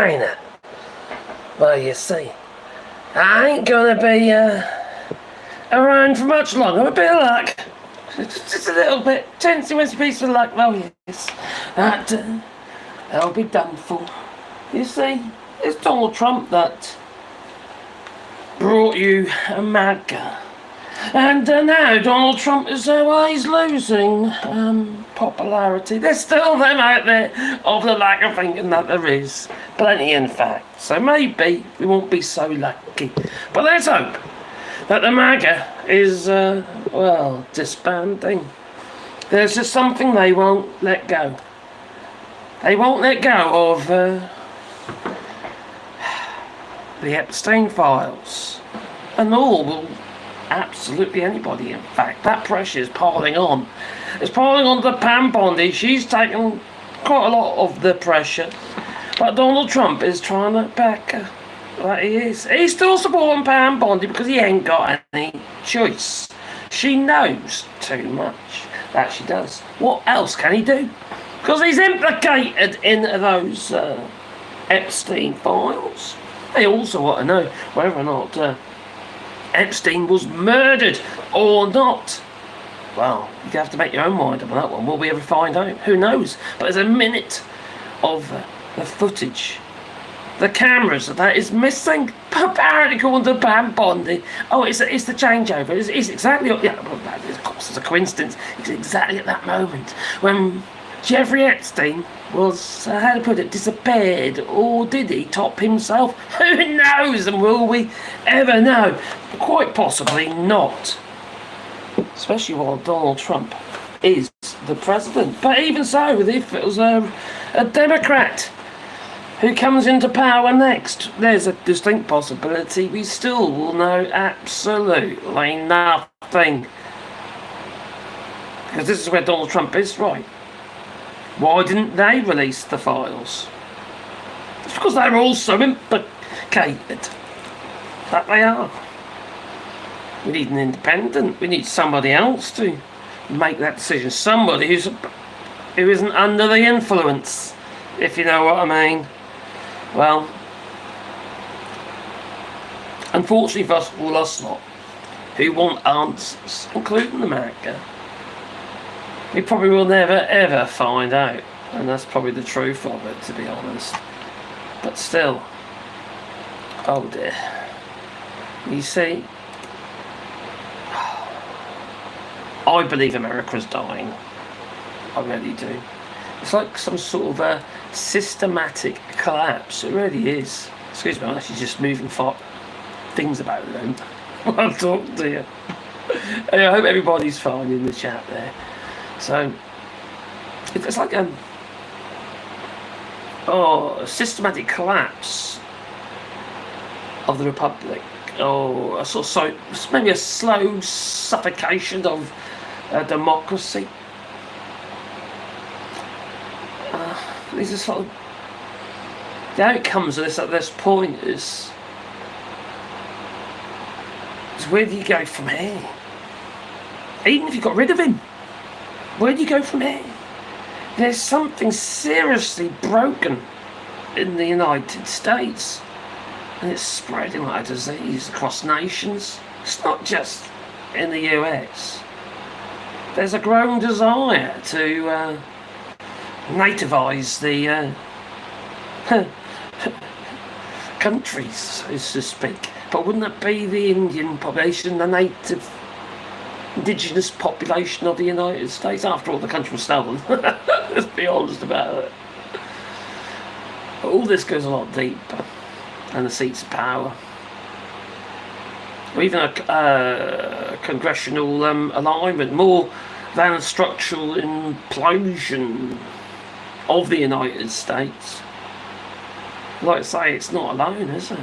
ain't it? Well, you see, I ain't gonna be around for much longer. A bit of luck. Just a little bit. Teensy piece of luck, though, yes. That'll be done for. You see, it's Donald Trump that brought you a MAGA. And now Donald Trump is he's losing popularity. There's still them out there of the lack of thinking that there is. Plenty, in fact. So maybe we won't be so lucky. But let's hope that the MAGA is, disbanding. There's just something they won't let go. They won't let go of the Epstein files. And will absolutely anybody, in fact. That pressure is piling on. It's piling on to Pam Bondi. She's taken quite a lot of the pressure. But Donald Trump is trying to back her. Like he is. He's still supporting Pam Bondi because he ain't got any choice. She knows too much. That she does. What else can he do? Because he's implicated in those Epstein files. They also want to know whether or not Epstein was murdered or not. Well, you have to make your own mind up on that one. Will we ever find out? Who knows? But there's a minute of the footage, the cameras that is missing. Apparently, according to Pam Bondi, it's the changeover. It's exactly, of course, it's a coincidence. It's exactly at that moment when Jeffrey Epstein was, how to put it, disappeared, or did he top himself? Who knows, and will we ever know? Quite possibly not. Especially while Donald Trump is the president. But even so, if it was a Democrat who comes into power next, there's a distinct possibility we still will know absolutely nothing. Because this is where Donald Trump is, right? Why didn't they release the files? It's because they're also implicated. That they are. We need an independent. We need somebody else to make that decision. Somebody who isn't under the influence, if you know what I mean. Well, unfortunately for all us lot who want answers, including the MAGA, we probably will never ever find out, and that's probably the truth of it, to be honest. But still, oh dear. You see, I believe America's dying. I really do. It's like some sort of a systematic collapse. It really is. Excuse me, I'm actually just moving things about them while I'm talking to you. Anyway, I hope everybody's fine in the chat there. So, it's like a systematic collapse of the Republic, or maybe a slow suffocation of democracy. These are sort of the outcomes of this at this point is where do you go from here? Even if you got rid of him, where do you go from here? There's something seriously broken in the United States, and it's spreading like a disease across nations. It's not just in the US. There's a growing desire to nativize the countries, so to speak. But wouldn't it be the Indian population, the native indigenous population of the United States? After all, the country was stolen. Let's be honest about it. But all this goes a lot deeper than the seats of power, or even a congressional alignment, more than a structural implosion of the United States. Like I say, it's not alone, is it?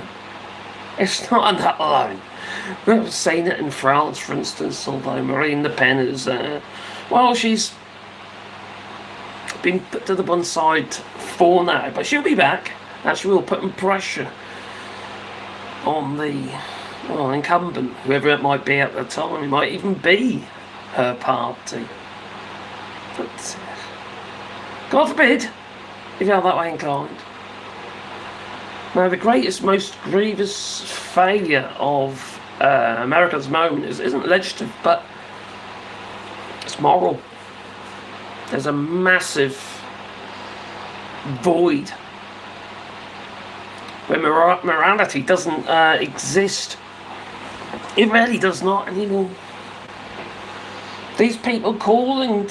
It's not that alone. We've seen it in France, for instance, although Marine Le Pen is, she's been put to the one side for now, but she'll be back. Actually, we'll put pressure on the incumbent, whoever it might be at the time. It might even be her party. But God forbid if you're that way inclined. Now, the greatest, most grievous failure of America's moment isn't legislative, but it's moral. There's a massive void where morality doesn't exist. It really does not anymore. These people calling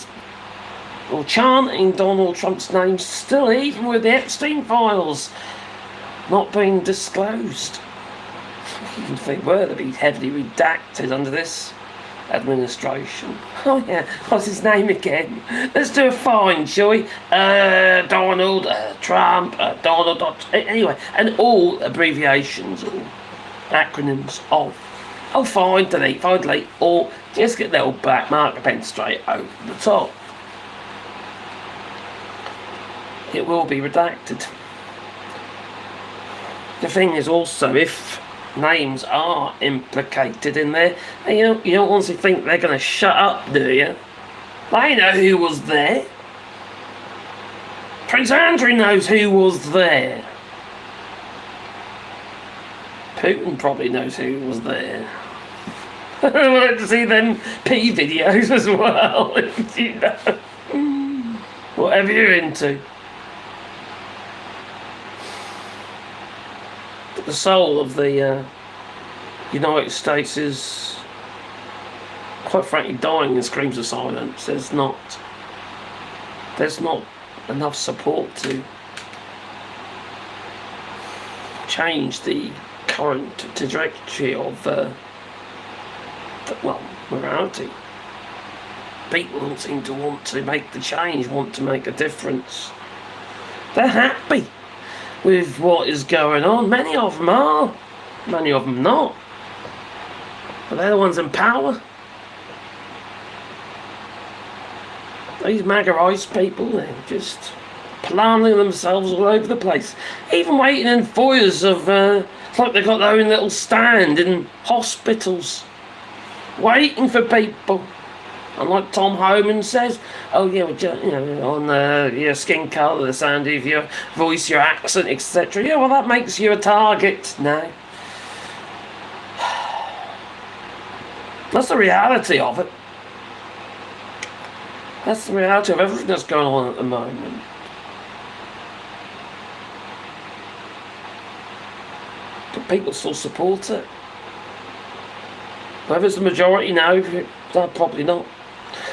or chanting Donald Trump's name still, even with the Epstein files not being disclosed. Even if they were, they'd be heavily redacted under this administration. Oh yeah, what's his name again? Let's do a fine, shall we? Donald, Trump, Donald, anyway, and all abbreviations or acronyms of. Oh, fine, delete, or just get the old black marker pen straight over the top. It will be redacted. The thing is also, if names are implicated in there, you don't honestly think they're going to shut up, do you? They know who was there. Prince Andrew knows who was there. Putin probably knows who was there. I like to see them P videos as well, you know. Whatever you're into. The soul of the United States is, quite frankly, dying in screams of silence. There's not enough support to change the current trajectory of morality. People don't seem to want to make the change, want to make a difference. They're happy with what is going on. Many of them are, many of them not. But they're the ones in power. These MAGA ice people, they're just planting themselves all over the place. Even waiting in foyers of, it's like they've got their own little stand in hospitals, waiting for people. And like Tom Homan says, oh yeah, on your skin colour, the sound of your voice, your accent, etc. Yeah, well, that makes you a target now. That's the reality of it. That's the reality of everything that's going on at the moment. But people still support it. Whether it's the majority now, probably not.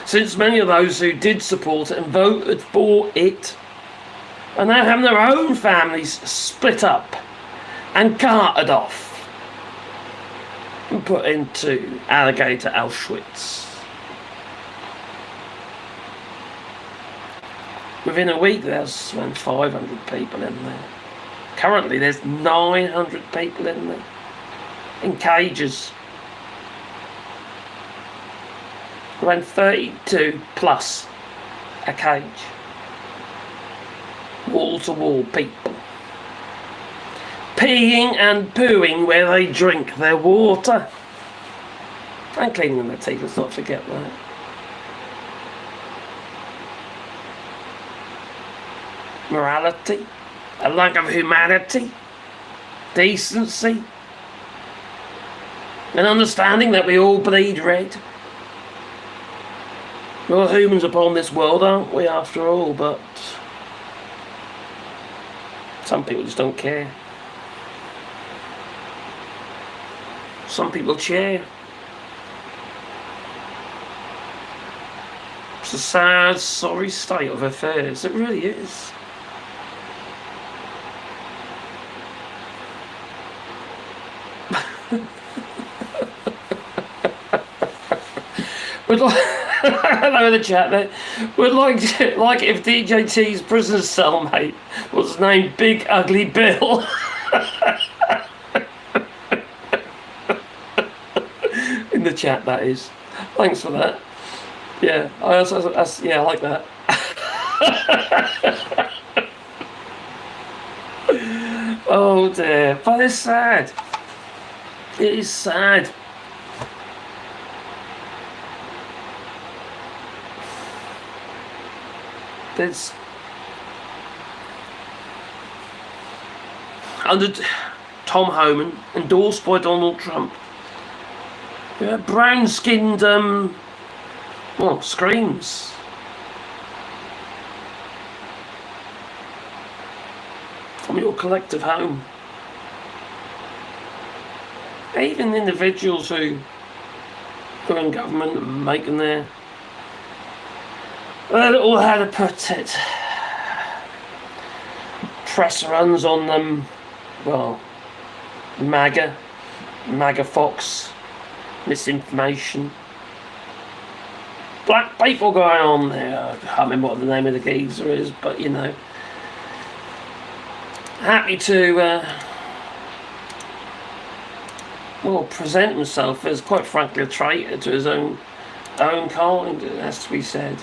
Since many of those who did support it and voted for it are now having their own families split up and carted off and put into alligator Auschwitz. Within a week there's around 500 people in there. Currently there's 900 people in there, in cages. Around 32 plus a cage. Wall to wall people. Peeing and pooing where they drink their water. And cleaning their teeth, let's not forget that. Morality, a lack of humanity, decency, an understanding that we all bleed red. We're all humans upon this world, aren't we, after all, but some people just don't care. Some people cheer. It's a sad, sorry state of affairs. It really is. Would like, hello in the chat there. Would like if DJT's prison cellmate was named Big Ugly Bill. In the chat, that is. Thanks for that. Yeah, I like that. Oh dear, but it's sad. It is sad. under Tom Homan, endorsed by Donald Trump. Brown-skinned, screams. From your collective home. Even individuals who are in government and making their little, how to put it, press runs on them, MAGA Fox, misinformation. Black people going on there. I can't remember what the name of the geezer is, but happy to present himself as, quite frankly, a traitor to his own kind. It has to be said.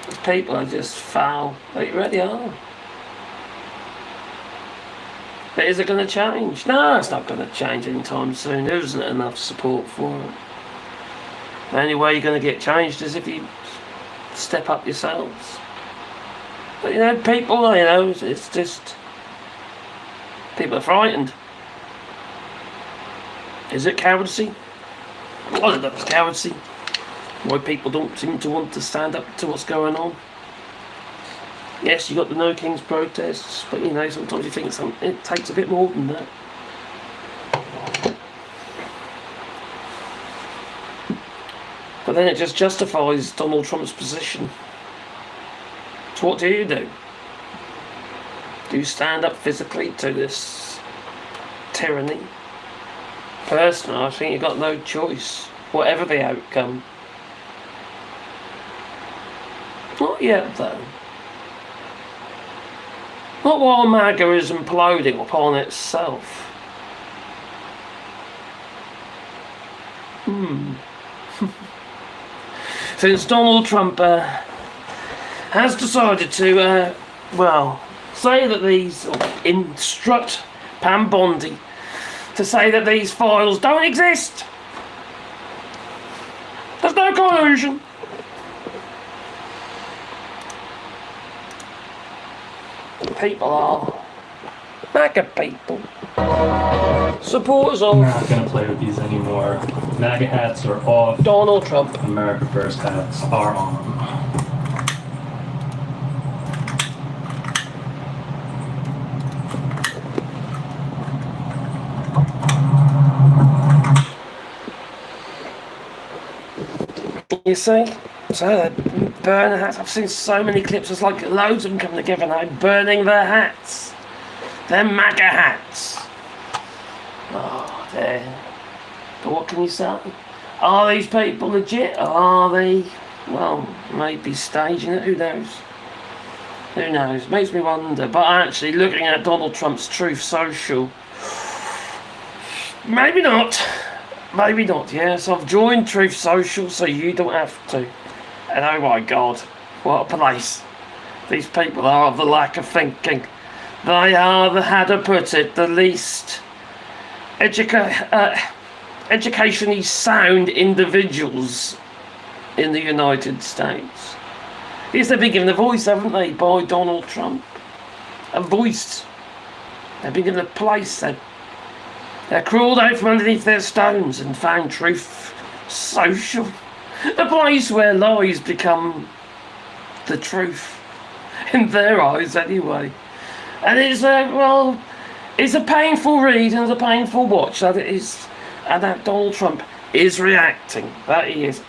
These people are just foul. They really are. But is it going to change? No, it's not going to change anytime soon. There isn't enough support for it. The only way you're going to get changed is if you step up yourselves. But people, it's just, people are frightened. Is it cowardice? I don't know if it's cowardice. Why people don't seem to want to stand up to what's going on. Yes, you got the No Kings protests, but sometimes you think it takes a bit more than that. But then it just justifies Donald Trump's position. So what do? Do you stand up physically to this tyranny? Personally, I think you've got no choice, whatever the outcome. Not yet, though. Not while MAGA is imploding upon itself. Since Donald Trump has decided to, say that instruct Pam Bondi to say that these files don't exist. There's no collusion. People are MAGA people. Supporters of... I'm not going to play with these anymore. MAGA hats are off. Donald Trump. America First hats are on. You see? So they burn their hats. I've seen so many clips. There's like loads of them coming together now, burning their hats. Their MAGA hats. Oh, dear. But what can you say? Are these people legit? Are they, maybe staging it? Who knows? Who knows? Makes me wonder. But actually, looking at Donald Trump's Truth Social, maybe not. Maybe not, yes. I've joined Truth Social so you don't have to. And oh my God, what a place. These people are of the lack of thinking. They are, how to put it, the least educationally sound individuals in the United States. Yes, they've been given a voice, haven't they, by Donald Trump? A voice. They've been given a place. They're crawled out from underneath their stones and found Truth Social. A place where lies become the truth. In their eyes, anyway. And it's a painful read and it's a painful watch, that it is. And that Donald Trump is reacting. That he is.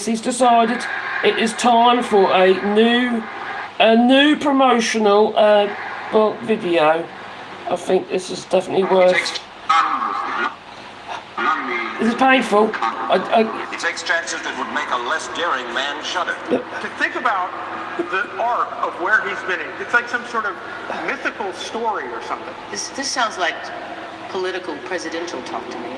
He's decided it is time for a new promotional video. I think this is definitely worth. This is painful. He takes chances that would make a less daring man shudder. To think about the arc of where he's been in, it's like some sort of mythical story or something. This sounds like political presidential talk to me.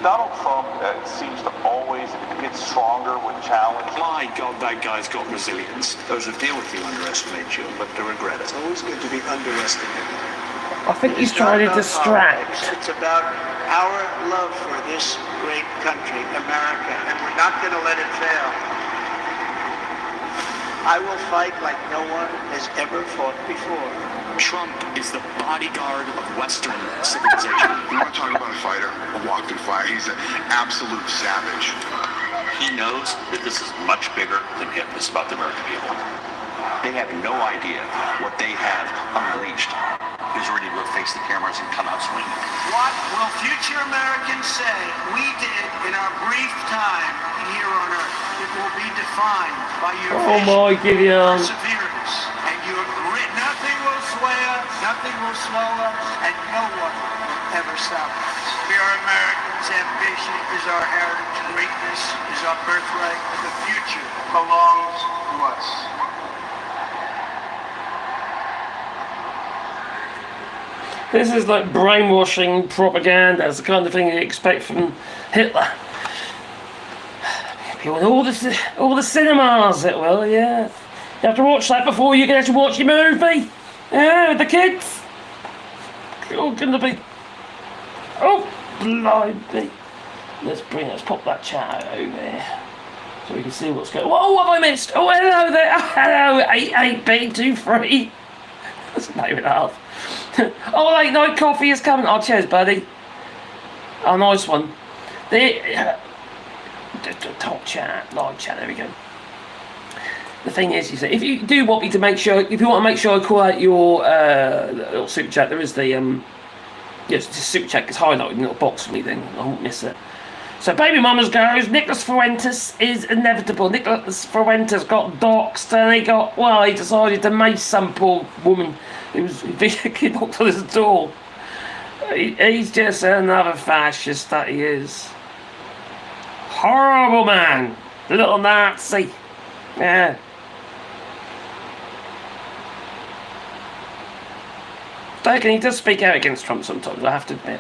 Donald Trump seems to always get stronger when challenged. My God, that guy's got resilience. Those who deal with you underestimate you, but to regret it. It's always good to be underestimated. I think he's trying to distract. It's about our love for this great country, America, and we're not going to let it fail. I will fight like no one has ever fought before. Trump is the bodyguard of Western civilization. You want to talk about a fighter, a walk through fire? He's an absolute savage. He knows that this is much bigger than him. This is about the American people. They have no idea what they have unleashed. He's ready to face the cameras and come out swinging. What will future Americans say we did in our brief time here on Earth? It will be defined by your Oh my Gideon. perseverance and your grit. Nothing will sway us, nothing will slow us, and no one will ever stop us. We are Americans. Ambition is our heritage. Greatness is our birthright. The future belongs to us. This is like brainwashing propaganda. It's the kind of thing you expect from Hitler. People in all the cinemas, it will, yeah. You have to watch that before you get to watch your movie. Yeah, with the kids. Oh, gonna be. Oh, blimey. Let's pop that chat out over there so we can see what's going on. Oh, what have I missed? Oh, hello there. Oh, hello, 88B23. That's a name and a half. Oh, late night coffee is coming. Oh, cheers, buddy. Oh, nice one. The top chat, live chat. There we go. The thing is, you see, if you do want me to make sure, if you want to make sure I call out your little super chat, there is the yes, the super chat gets highlighted in a little box for me. Then I won't miss it. So, baby mamas goes. Nicholas Fuentes is inevitable. Nicholas Fuentes got doxed, and he decided to mace some poor woman. He knocked on his door. He's just another fascist, that he is. Horrible man. Little Nazi. Yeah. He does speak out against Trump sometimes, I have to admit.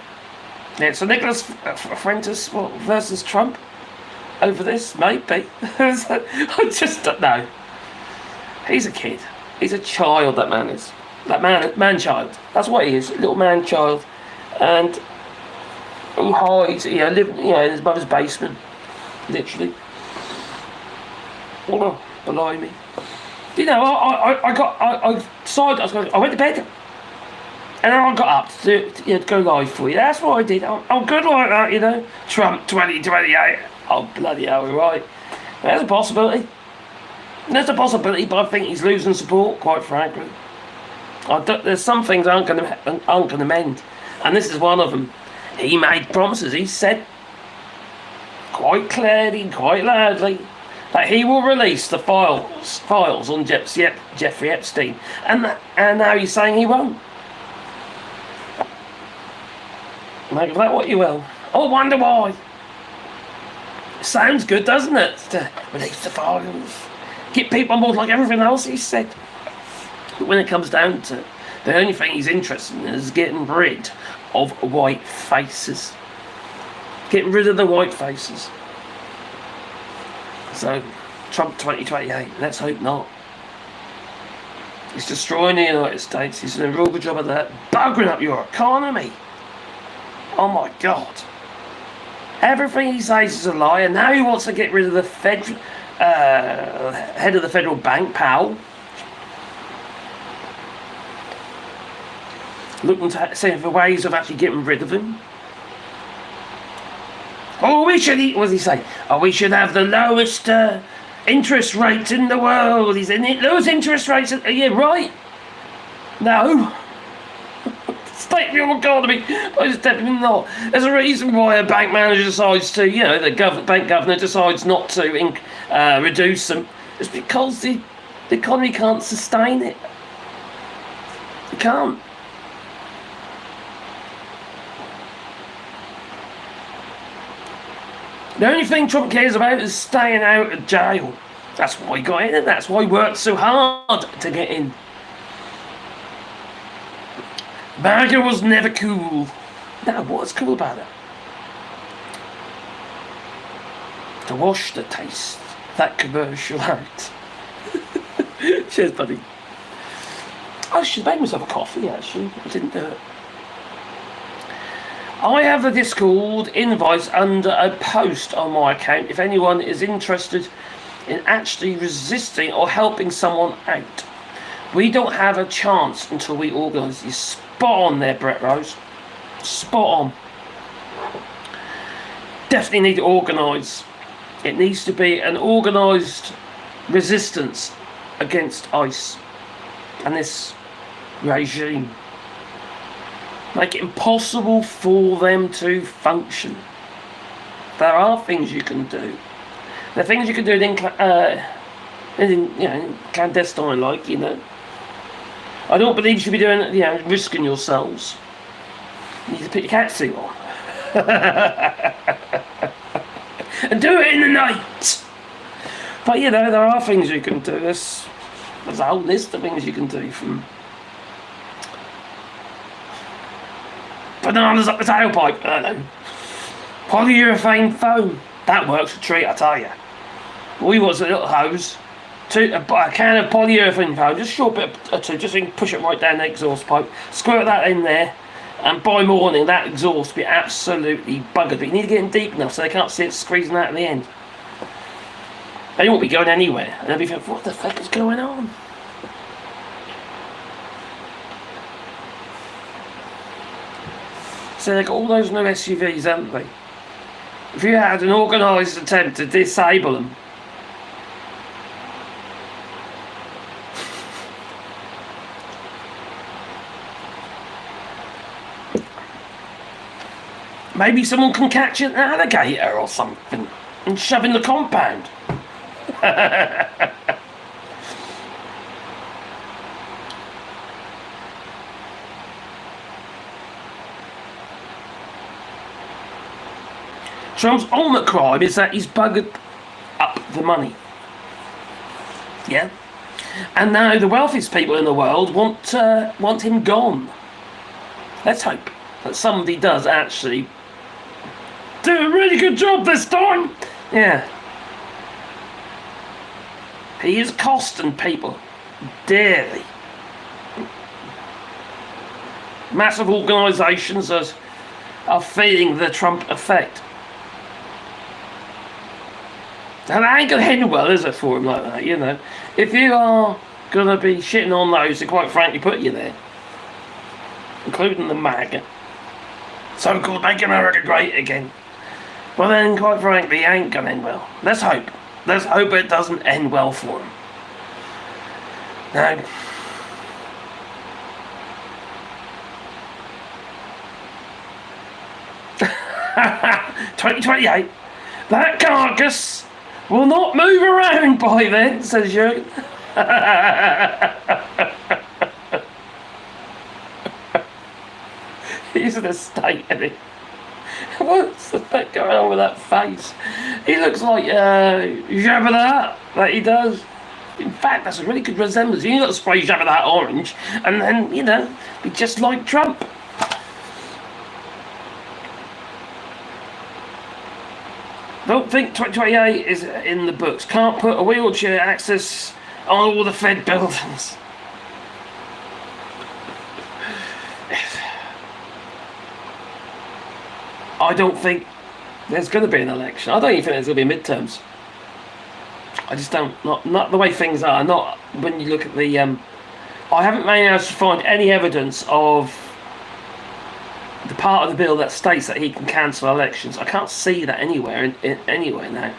Yeah, so Nicholas Fuentes versus Trump over this, maybe. I just don't know. He's a kid. He's a child, that man is. That man-child. That's what he is, a little man-child. And he hides, living, in his mother's basement, literally. Oh, blimey. I went to bed, and then I got up to go live for you. That's what I did. I'm good like that, Trump 2028. Oh, bloody hell, we're right. There's a possibility. There's a possibility, but I think he's losing support, quite frankly. There's some things aren't going to mend, and this is one of them. He made promises. He said quite clearly, quite loudly, that he will release the files on Jeffrey Epstein, and now he's saying he won't. Make of that what you will. I wonder why. Sounds good, doesn't it? To release the files, get people on board like everything else he said. But when it comes down to it, the only thing he's interested in is getting rid of white faces. Getting rid of the white faces. So, Trump 2028, let's hope not. He's destroying the United States. He's doing a real good job of that. Buggering up your economy. Oh my God. Everything he says is a lie, and now he wants to get rid of the head of the federal bank, Powell. Looking to see for ways of actually getting rid of him. Oh, what does he say? Oh, we should have the lowest interest rates in the world. He's in it. Those interest rates, yeah, right. No. State of your economy. Most definitely not. There's a reason why a bank manager decides to, the bank governor decides not to reduce them. It's because the economy can't sustain it. It can't. The only thing Trump cares about is staying out of jail. That's why he got in, and that's why he worked so hard to get in. MAGA was never cool. Now, what's cool about it? To wash the taste that commercial out. Cheers, buddy. I should make myself a coffee, actually. I didn't do it. I have the Discord invite under a post on my account if anyone is interested in actually resisting or helping someone out. We don't have a chance until we organise. You're spot on there, Brett Rose. Spot on. Definitely need to organise. It needs to be an organised resistance against ICE and this regime. Make it impossible for them to function. There are things you can do. There are things you can do in clandestine, like, you know. I don't believe you should be doing, you know, risking yourselves. You need to put your cat suit on. And do it in the night. But, you know, there are things you can do. There's a whole list of things you can do, from bananas up the tailpipe, I don't know. Polyurethane foam. That works a treat, I tell you. We was a little hose. A can of polyurethane foam, just a short bit or two, just so you can push it right down the exhaust pipe. Squirt that in there, and by morning that exhaust will be absolutely buggered. But you need to get in deep enough so they can't see it squeezing out at the end. They won't be going anywhere, and they'll be thinking, what the fuck is going on? So they've got all those new SUVs, haven't they? If you had an organised attempt to disable them, maybe someone can catch an alligator or something and shove in the compound. Trump's ultimate crime is that he's buggered up the money. Yeah? And now the wealthiest people in the world want him gone. Let's hope that somebody does actually do a really good job this time. Yeah. He is costing people dearly. Massive organisations are feeling the Trump effect. And that ain't gonna end well, is it, for him like that, you know? If you are gonna be shitting on those who quite frankly put you there, including the MAGA, so-called Make America Great Again, well then, quite frankly, it ain't gonna end well. Let's hope. Let's hope it doesn't end well for him. Now, $2028, that carcass will not move around by then, says Jürgen. He's in a state, isn't he? What's the fuck going on with that face? He looks like Jabba the Hutt, that he does. In fact, that's a really good resemblance. You got to spray Jabba the Hutt orange, and then, you know, be just like Trump. Don't think 2028 is in the books. Can't put a wheelchair access on all the Fed buildings. I don't think there's going to be an election. I don't even think there's going to be midterms. I just don't. Not the way things are. Not when you look at the. I haven't managed to find any evidence of the part of the bill that states that he can cancel elections. I can't see that anywhere anywhere now.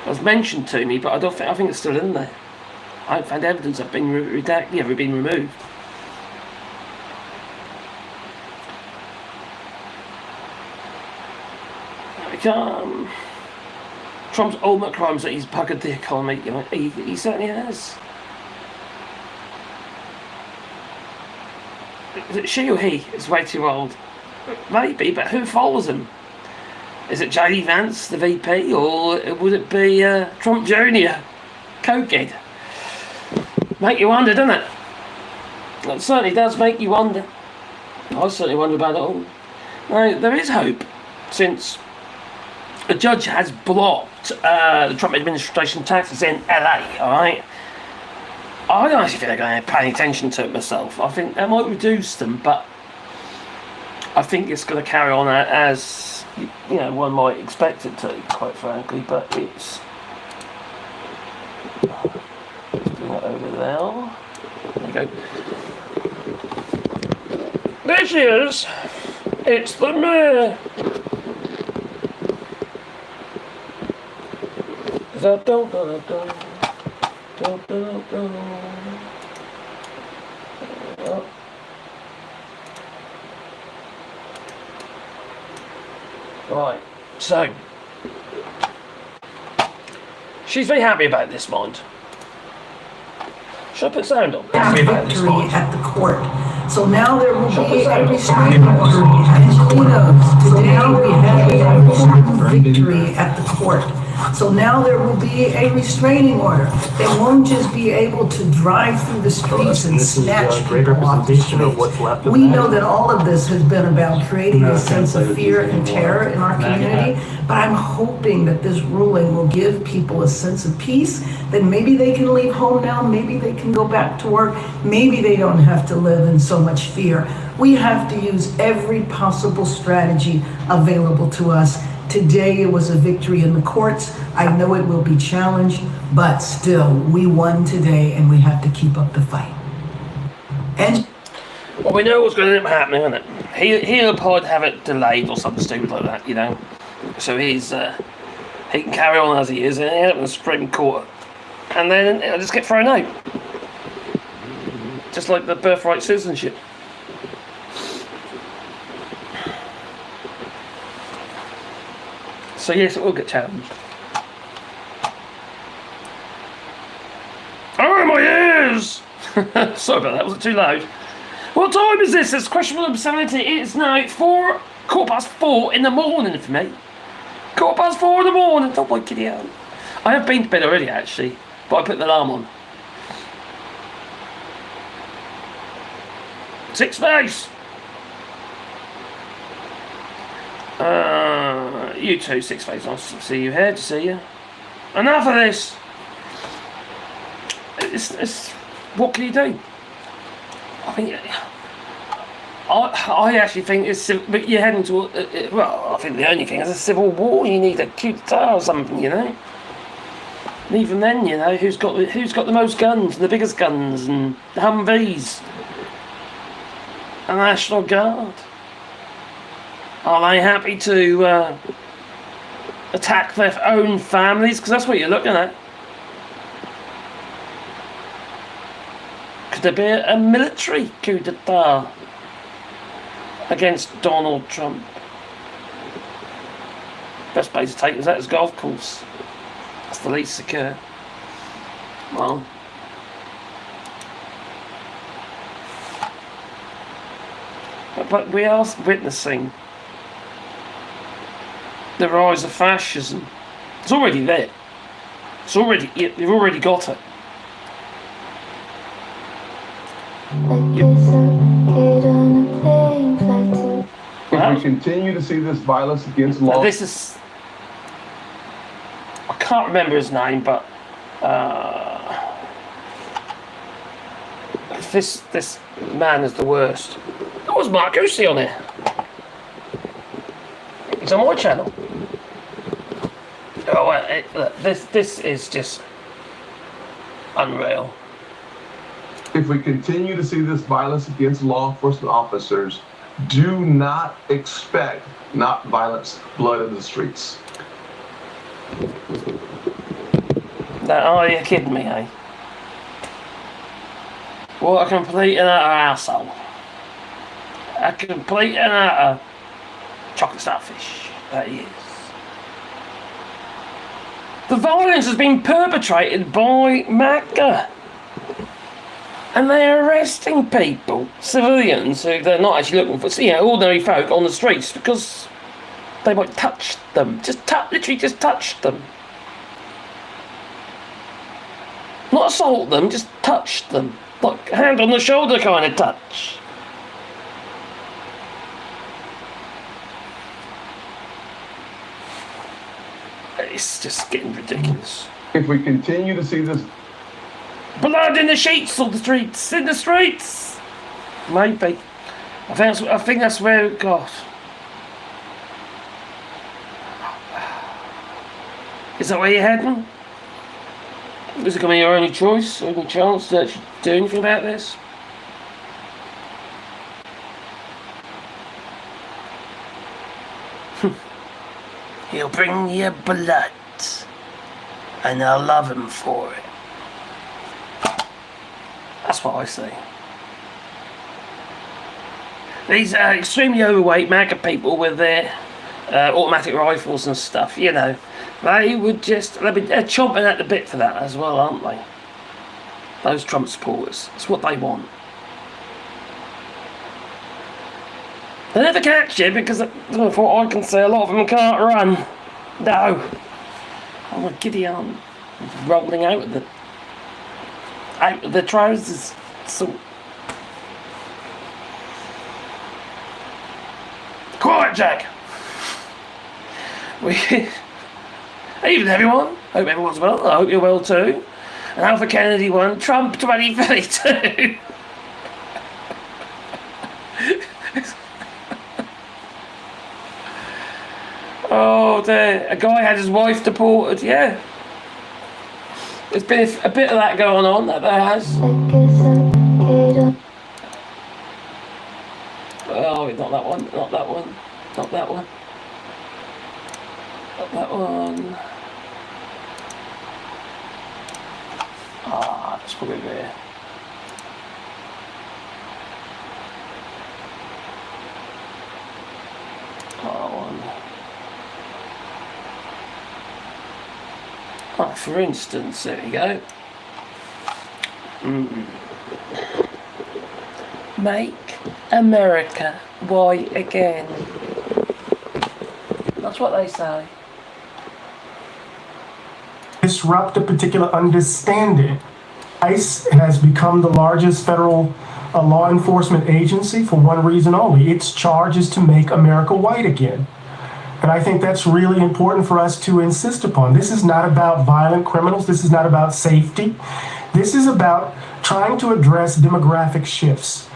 It was mentioned to me, but I think it's still in there. I haven't found evidence of being redacted, ever been removed. Trump's ultimate crime is that he's buggered the economy. You know, he certainly has. Is it she or he is way too old? Maybe, but who follows him? Is it J.D. Vance, the VP, or would it be Trump Jr., cokehead? Make you wonder, doesn't it? It certainly does make you wonder. I certainly wonder about it all. Now, there is hope, since a judge has blocked the Trump administration taxes in LA, alright? I don't actually think they're going to pay any attention to it myself. I think that might reduce them, but I think it's going to carry on as, you know, one might expect it to, quite frankly, but let's bring that over they are. There you go. There she is. It's the mayor. Right, so she's very happy about this, mind. Should I put sound on? Victory at the court. So now there will be a restraining order. Angelina, today we have an important victory at the court. So now there will be a restraining order. They won't just be able to drive through the streets and snatch people off the streets. We know that all of this has been about creating a sense of fear and terror in our community, but I'm hoping that this ruling will give people a sense of peace, that maybe they can leave home now, maybe they can go back to work, maybe they don't have to live in so much fear. We have to use every possible strategy available to us. Today it was a victory in the courts. I know it will be challenged, but still, we won today and we have to keep up the fight. And well, we know what's going to end up happening, isn't it? He'll probably have it delayed or something stupid like that, you know. So he can carry on as he is, and he'll end up in the Supreme Court, and then it'll just get thrown out, just like the birthright citizenship. So yes, it will get challenged. Oh, my ears! Sorry about that, was it too loud? What time is this? It's questionable obscenity. It's now 4:15 in the morning for me. 4:15 in the morning. Oh my giddy out. I have been to bed already actually, but I put the alarm on. Six face. You too, Six Face. Nice to see you here. To see you. Enough of this. It's what can you do? I think. I actually think it's. But you're heading to. Well, I think the only thing is a civil war. You need a coup d'etat or something, you know. And even then, you know, who's got the most guns, and the biggest guns, and the Humvees, and the National Guard. Are they happy to attack their own families? Because that's what you're looking at. Could there be a military coup d'etat against Donald Trump? Best place to take is at his golf course. That's the least secure. Well, but we are witnessing the rise of fascism. It's already there. You've already got it. If we continue to see this violence against law, this is. I can't remember his name, but this man is the worst. That was Mark Goosey on here. It's on my channel. Oh, look, this is just unreal. if we continue to see this violence against law enforcement officers, do not expect not violence, blood in the streets. Now, are you kidding me, eh? What a complete and utter arsehole. A complete and utter chocolate starfish, that he is. The violence has been perpetrated by MAGA. And they're arresting people, civilians, who they're not actually looking for, ordinary folk on the streets, because they might touch them. Literally just touch them. Not assault them, just touch them. Like hand on the shoulder kind of touch. It's just getting ridiculous. If we continue to see this blood in the sheets of the streets, in the streets. Maybe. I think that's where it got. Is that where you're heading? Is it going to be your only choice, only chance to actually do anything about this? He'll bring you blood, and I'll love him for it. That's what I say. These extremely overweight MAGA people with their automatic rifles and stuff, you know, they'll be chomping at the bit for that as well, aren't they? Those Trump supporters. That's what they want. They never catch you because, from what I can see, a lot of them can't run. No. Oh my giddy arm. Rolling out of the trousers. So. Quiet, Jack! Evening, everyone. Hope everyone's well. I hope you're well too. And Alpha Kennedy won. Trump 2032. Oh dear, a guy had his wife deported, yeah. There's been a bit of that going on, that there has. Oh, not that one, not that one, not that one. Not that one. Ah, let's put it there. Oh, for instance, there we go. Make America white again. That's what they say. Disrupt a particular understanding. ICE has become the largest federal law enforcement agency for one reason only. Its charge is to make America white again. And I think that's really important for us to insist upon. This is not about violent criminals. This is not about safety. This is about trying to address demographic shifts.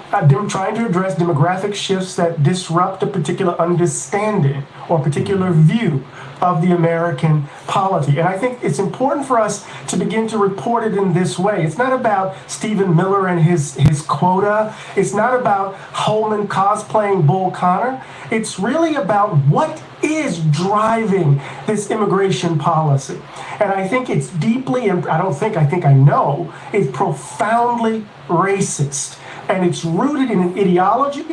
Trying to address demographic shifts that disrupt a particular understanding or particular view of the American polity. And I think it's important for us to begin to report it in this way. It's not about Stephen Miller and his quota. It's not about Holman cosplaying Bull Connor. It's really about what is driving this immigration policy. And I think it's deeply, I think I know, it's profoundly racist. And it's rooted in an ideology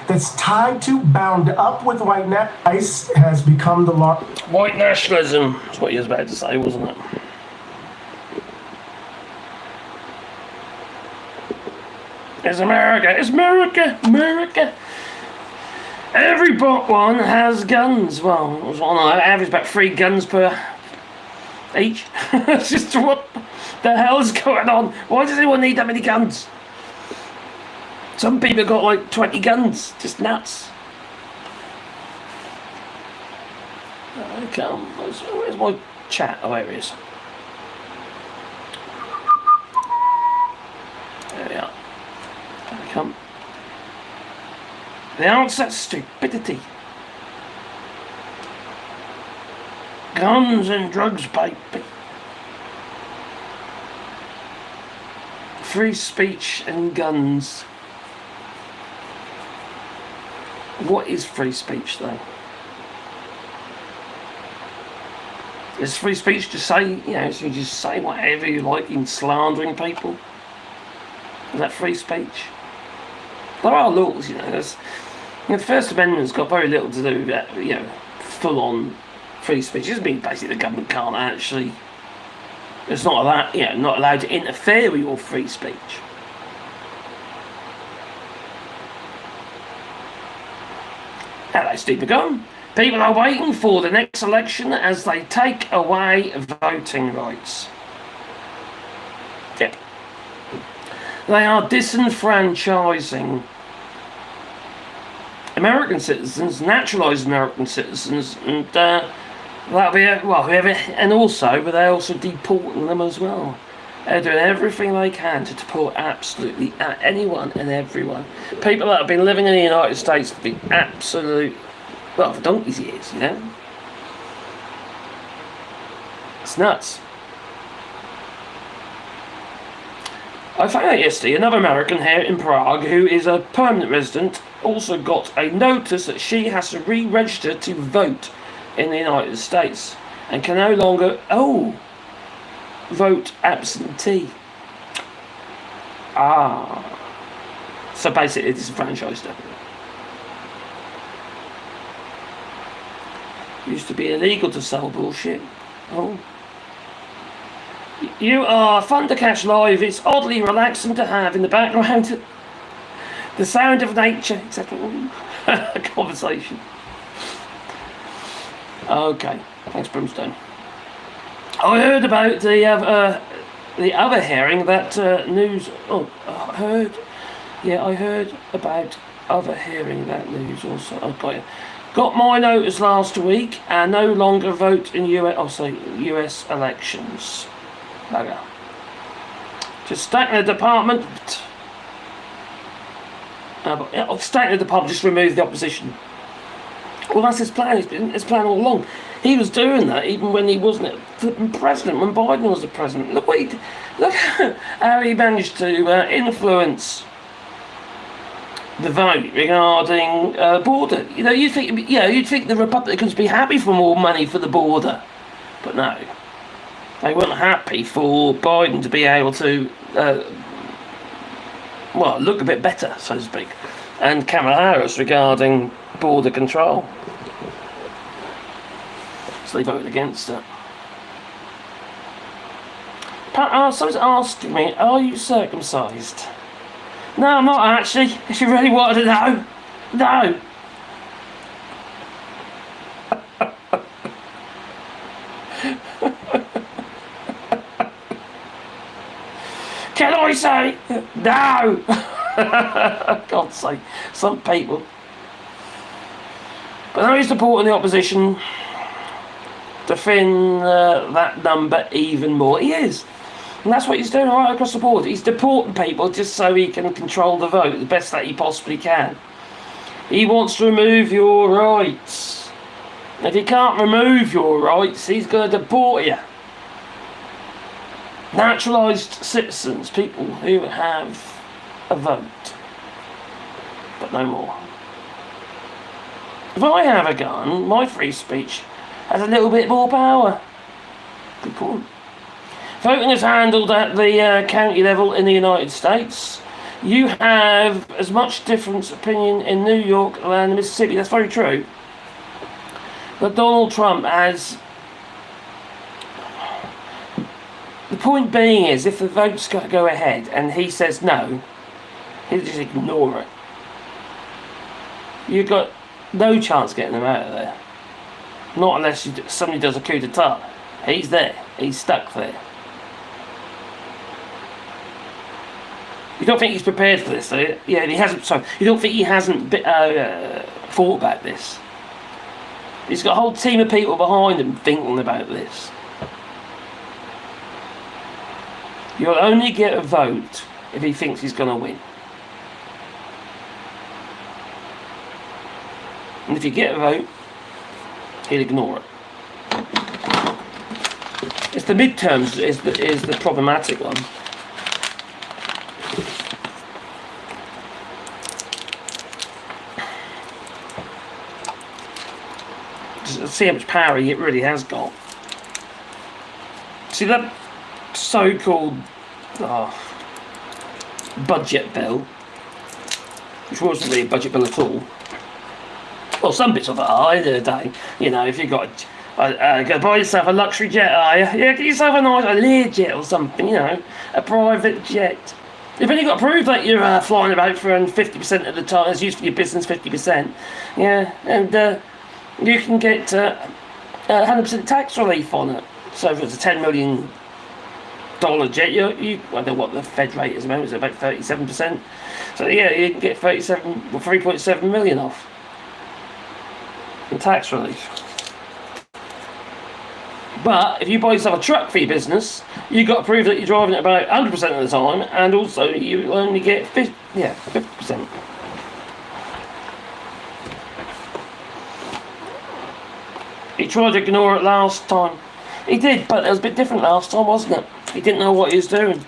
that's tied to, bound up with white ICE has become the law. White nationalism. That's what you was about to say, wasn't it? It's America. It's America. America. Every but one has guns. Well, it was on average about 3 guns per each. It's just what the hell is going on? Why does anyone need that many guns? Some people got like 20 guns, just nuts. Come, where's my chat? Oh, there it is. There we are. There we come. The answer is stupidity. Guns and drugs, baby. Free speech and guns. What is free speech, though? Is free speech to say, so you just say whatever you like in slandering people? Is that free speech? There are laws, the First Amendment's got very little to do with that, full-on free speech. It doesn't mean basically the government can't actually, it's not not allowed to interfere with your free speech. Hello, Steve McGowan. People are waiting for the next election as they take away voting rights. Yep. They are disenfranchising American citizens, naturalised American citizens, and that'll be whoever, and also, but they're also deporting them as well. They're doing everything they can to deport absolutely anyone and everyone. People that have been living in the United States for the absolute, for donkey's years, It's nuts. I found out yesterday another American here in Prague who is a permanent resident also got a notice that she has to re-register to vote in the United States and can no longer vote absentee. So basically disenfranchised her. Used to be illegal to sell bullshit. You are fun to catch live. It's oddly relaxing to have in the background. The sound of nature, etc. Conversation. Okay, thanks, Brimstone. I heard about the other hearing that news. I heard about other hearing that news also. Okay. Got my notice last week and no longer vote in US elections. MAGA. Just stacking the department. Stacking the department, just remove the opposition. Well, that's his plan. It's been his plan all along. He was doing that even when he wasn't flipping president, when Biden was the president. Look how he managed to influence the vote regarding border. You'd think the Republicans would be happy for more money for the border, but no, they weren't happy for Biden to be able to, look a bit better, so to speak, and Kamala Harris regarding border control. So they voted against it. Someone's asking me, are you circumcised? No, I'm not actually, if you really wanted to know. No. Can I say no? God's sake, some people. But now he's supporting the opposition to thin that number even more. He is. And that's what he's doing right across the board. He's deporting people just so he can control the vote the best that he possibly can. He wants to remove your rights. If he can't remove your rights, he's going to deport you. Naturalised citizens, people who have a vote, but no more. If I have a gun, my free speech has a little bit more power. Good point. Voting is handled at the county level in the United States. You have as much different opinion in New York than in Mississippi. That's very true. But Donald Trump has... The point being is, if the votes go ahead and he says no, he'll just ignore it. You've got no chance getting him out of there. Not unless somebody does a coup d'etat. He's there. He's stuck there. You don't think he's prepared for this, do you? Yeah, he hasn't. Sorry, you don't think he hasn't thought about this? He's got a whole team of people behind him thinking about this. You'll only get a vote if he thinks he's going to win. And if you get a vote, he'll ignore it. It's the midterms is the problematic one. Just see how much power he really has got. See that so-called budget bill, which wasn't really a budget bill at all. Well, some bits of it are, at the end of the day. You know, if you've got go buy yourself a luxury jet, are you? Yeah, get yourself a nice Learjet or something, you know, a private jet. You've only got to prove that you're flying about for 50% of the time, it's used for your business 50%. Yeah, and you can get 100% tax relief on it. So if it's a $10 million jet, I don't know what the Fed rate is at the moment, it's about 37%. So yeah, you can get 3.7 million off in tax relief. But if you buy yourself a truck for your business, you've got to prove that you're driving it about 100% of the time, and also you only get 50%. He tried to ignore it last time. He did, but it was a bit different last time, wasn't it? He didn't know what he was doing.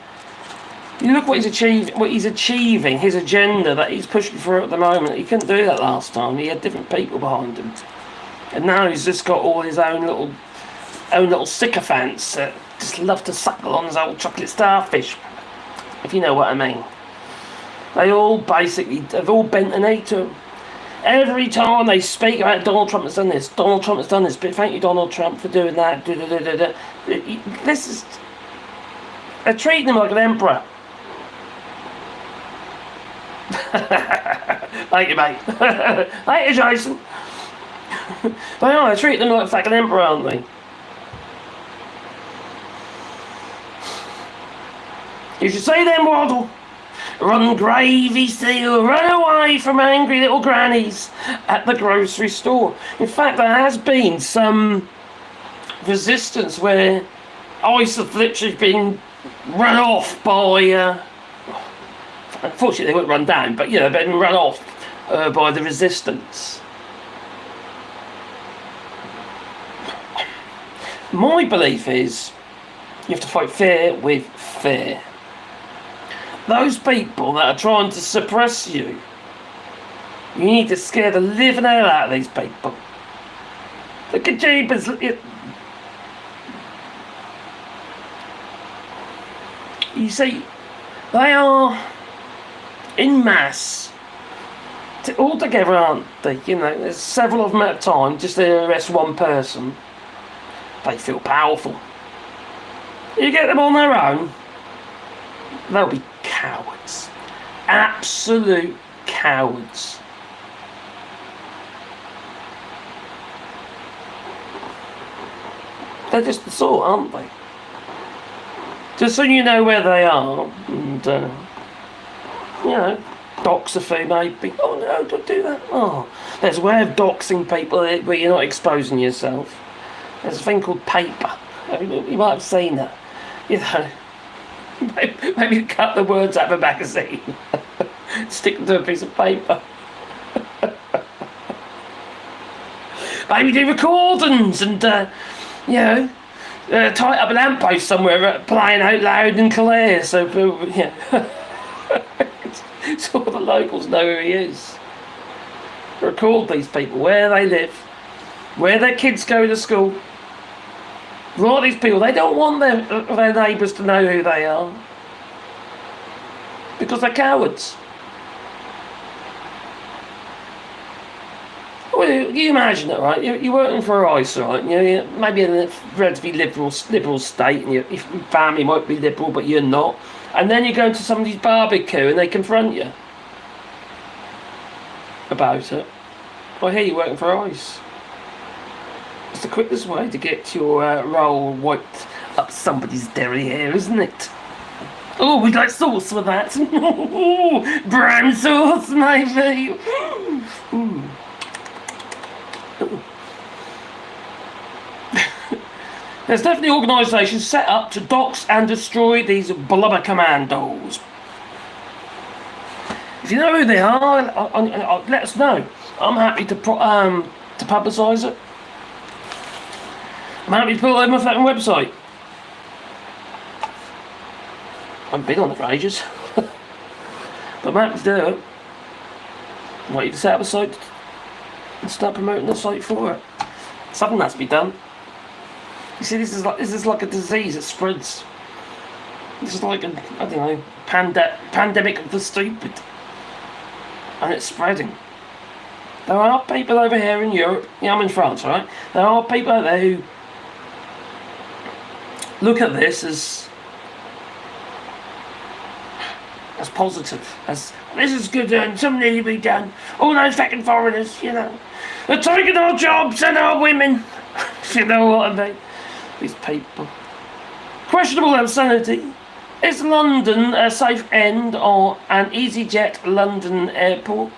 You look what he's achieving, his agenda that he's pushing for at the moment. He couldn't do that last time. He had different people behind him, and now he's just got all his own little sycophants that just love to suckle on his old chocolate starfish, if you know what I mean. They all basically have all bent the knee to him. Every time they speak about Donald Trump has done this, Donald Trump has done this, but thank you Donald Trump for doing that. This is, they're treating him like an emperor. Thank you, mate. Thank you, Jason. They're treating them like an emperor, aren't they? You should see them waddle. Run gravy seal, run away from angry little grannies at the grocery store. In fact, there has been some resistance where ice have literally been run off by, unfortunately they won't run down, but they've been run off by the resistance. My belief is you have to fight fair with fair. Those people that are trying to suppress you, you need to scare the living hell out of these people. Look at Jeepers. You see, they are in mass all together, aren't they? There's several of them at a time, just to arrest one person. They feel powerful. You get them on their own, they'll be cowards. Absolute cowards. They're just the sort, aren't they? Just so you know where they are, and dox a few maybe. Oh no, don't do that. Oh, there's a way of doxing people where you're not exposing yourself. There's a thing called paper. You might have seen that. Maybe cut the words out of a magazine, stick them to a piece of paper. Maybe do recordings and tie up a lamppost somewhere, playing out loud and clear, so so the locals know who he is. Record these people, where they live, where their kids go to school. A lot of these people, they don't want their neighbours to know who they are, because they're cowards. Well, you imagine it, right? You're working for ICE, right? Maybe in a relatively liberal state, and your family might be liberal, but you're not. And then you go to somebody's barbecue and they confront you about it. Well, here you're working for ICE. It's the quickest way to get your roll wiped up somebody's derriere, isn't it? Oh, we'd like sauce with that. Brown sauce, maybe. Ooh. There's definitely organisations set up to dox and destroy these blubber commandos. If you know who they are, let us know. I'm happy to publicise it. I'm happy to put it on my fucking website. I haven't been on it for ages. But I'm happy to do it. I want you to set up a site and start promoting the site for it. Something has to be done. You see, this is like a disease that spreads. This is like a pandemic of the stupid. And it's spreading. There are people over here in Europe, I'm in France, right? There are people out there who look at this as positive, as this is good and something needs to be done. All those fucking foreigners, they're taking our jobs and our women. If you know what I mean. These people. Questionable insanity. Is London a safe end or an EasyJet London airport?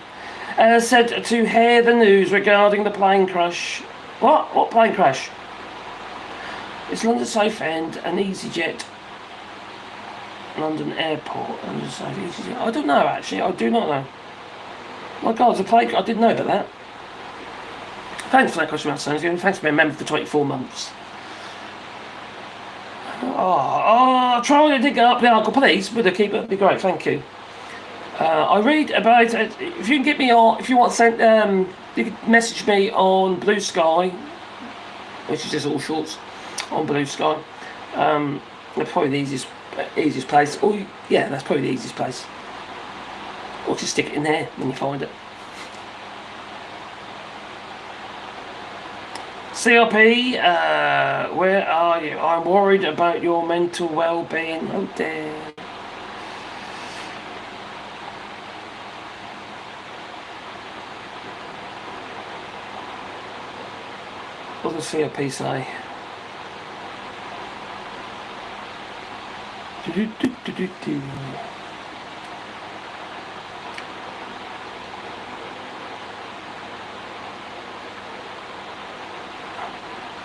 Said to hear the news regarding the plane crash. What plane crash? Is London a safe end an EasyJet London airport? I don't know actually. I do not know. My God, it's a plane. I didn't know about that. Thanks for that question, Matt Stones. Thanks for being a member for 24 months. Try to dig up the article, please. Would keep it? Be great, thank you. I read about it. If you can get me on, if you want to send, you can message me on Blue Sky, which is just AllShorts on Blue Sky. That's probably the easiest place. Oh, yeah, that's probably the easiest place. Or just stick it in there when you find it. CRP, where are you? I'm worried about your mental well-being. Oh dear. What does CRP say?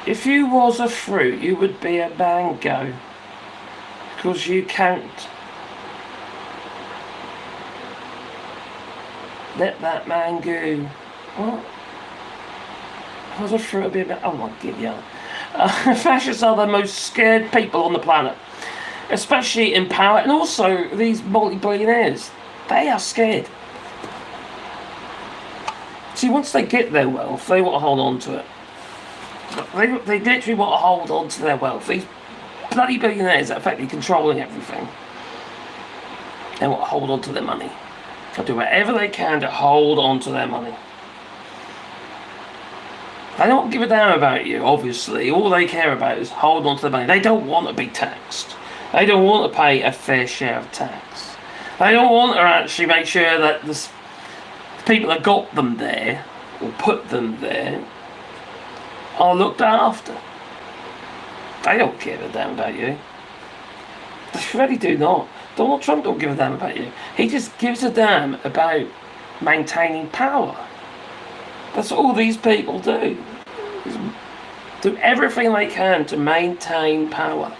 If you was a fruit, you would be a mango, because you can't let that mango. What? If I was a fruit, I'd be a mango. Oh my god, yeah. Fascists are the most scared people on the planet, especially in power, and also these multi-billionaires. They are scared. See, once they get their wealth, they want to hold on to it. They literally want to hold on to their wealth. These bloody billionaires are effectively controlling everything. They want to hold on to their money. They'll do whatever they can to hold on to their money. They don't give a damn about you, obviously. All they care about is hold on to their money. They don't want to be taxed. They don't want to pay a fair share of tax. They don't want to actually make sure that the people that got them there, or put them there, are looked after. They don't give a damn about you. They really do not. Donald Trump don't give a damn about you. He just gives a damn about maintaining power. That's all these people do. Do everything they can to maintain power.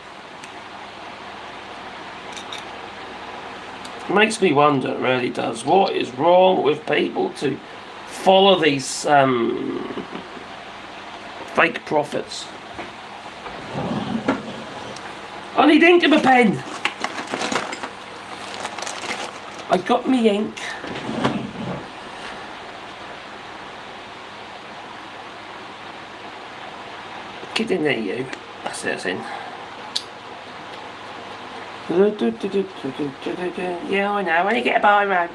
It makes me wonder, it really does, what is wrong with people to follow these fake prophets. I need ink and a pen. I got me ink. Get in there, you. That's it, it's in. Yeah, I know. When you get a biro.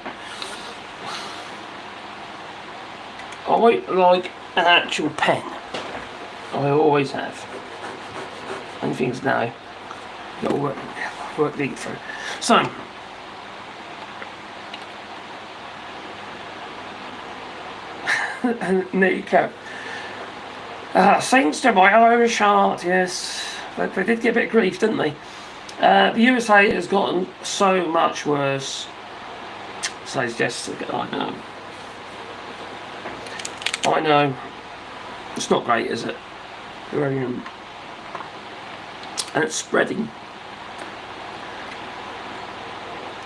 I like an actual pen. I always have. And things now. Got to work these through. So. And there you go. Thanks to my Irish heart, yes. They did get a bit of grief, didn't they? The USA has gotten so much worse. Says Jessica, I know. It's not great, is it? And it's spreading.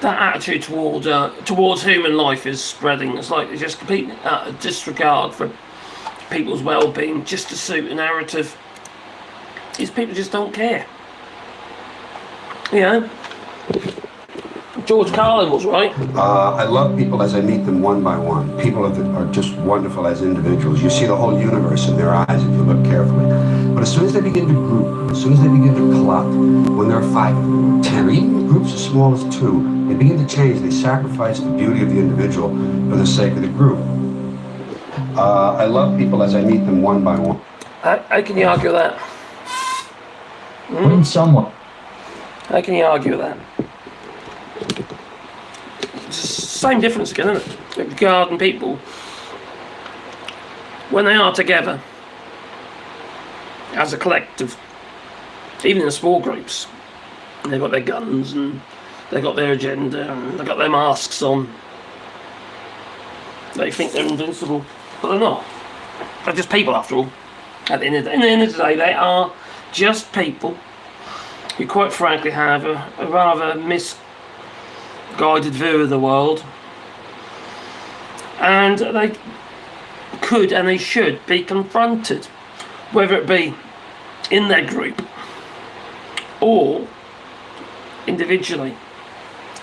That attitude towards human life is spreading. It's like it's just complete disregard for people's well-being, just to suit a narrative. These people just don't care. You know, George Carlin was right. I love people as I meet them one by one. People are just wonderful as individuals. You see the whole universe in their eyes if you look carefully. But as soon as they begin to group, as soon as they begin to club, when there are 5 or 10, or even groups as small as 2, they begin to change. They sacrifice the beauty of the individual for the sake of the group. I love people as I meet them one by one. How can you argue that? When someone... How can you argue that? It's the same difference again, isn't it? Regarding people, when they are together as a collective, even in small groups, they've got their guns and they've got their agenda and they've got their masks on. They think they're invincible, but they're not. They're just people after all. At the end of the day, they are just people who quite frankly have a rather misguided view of the world, and they could and they should be confronted, whether it be in their group or individually.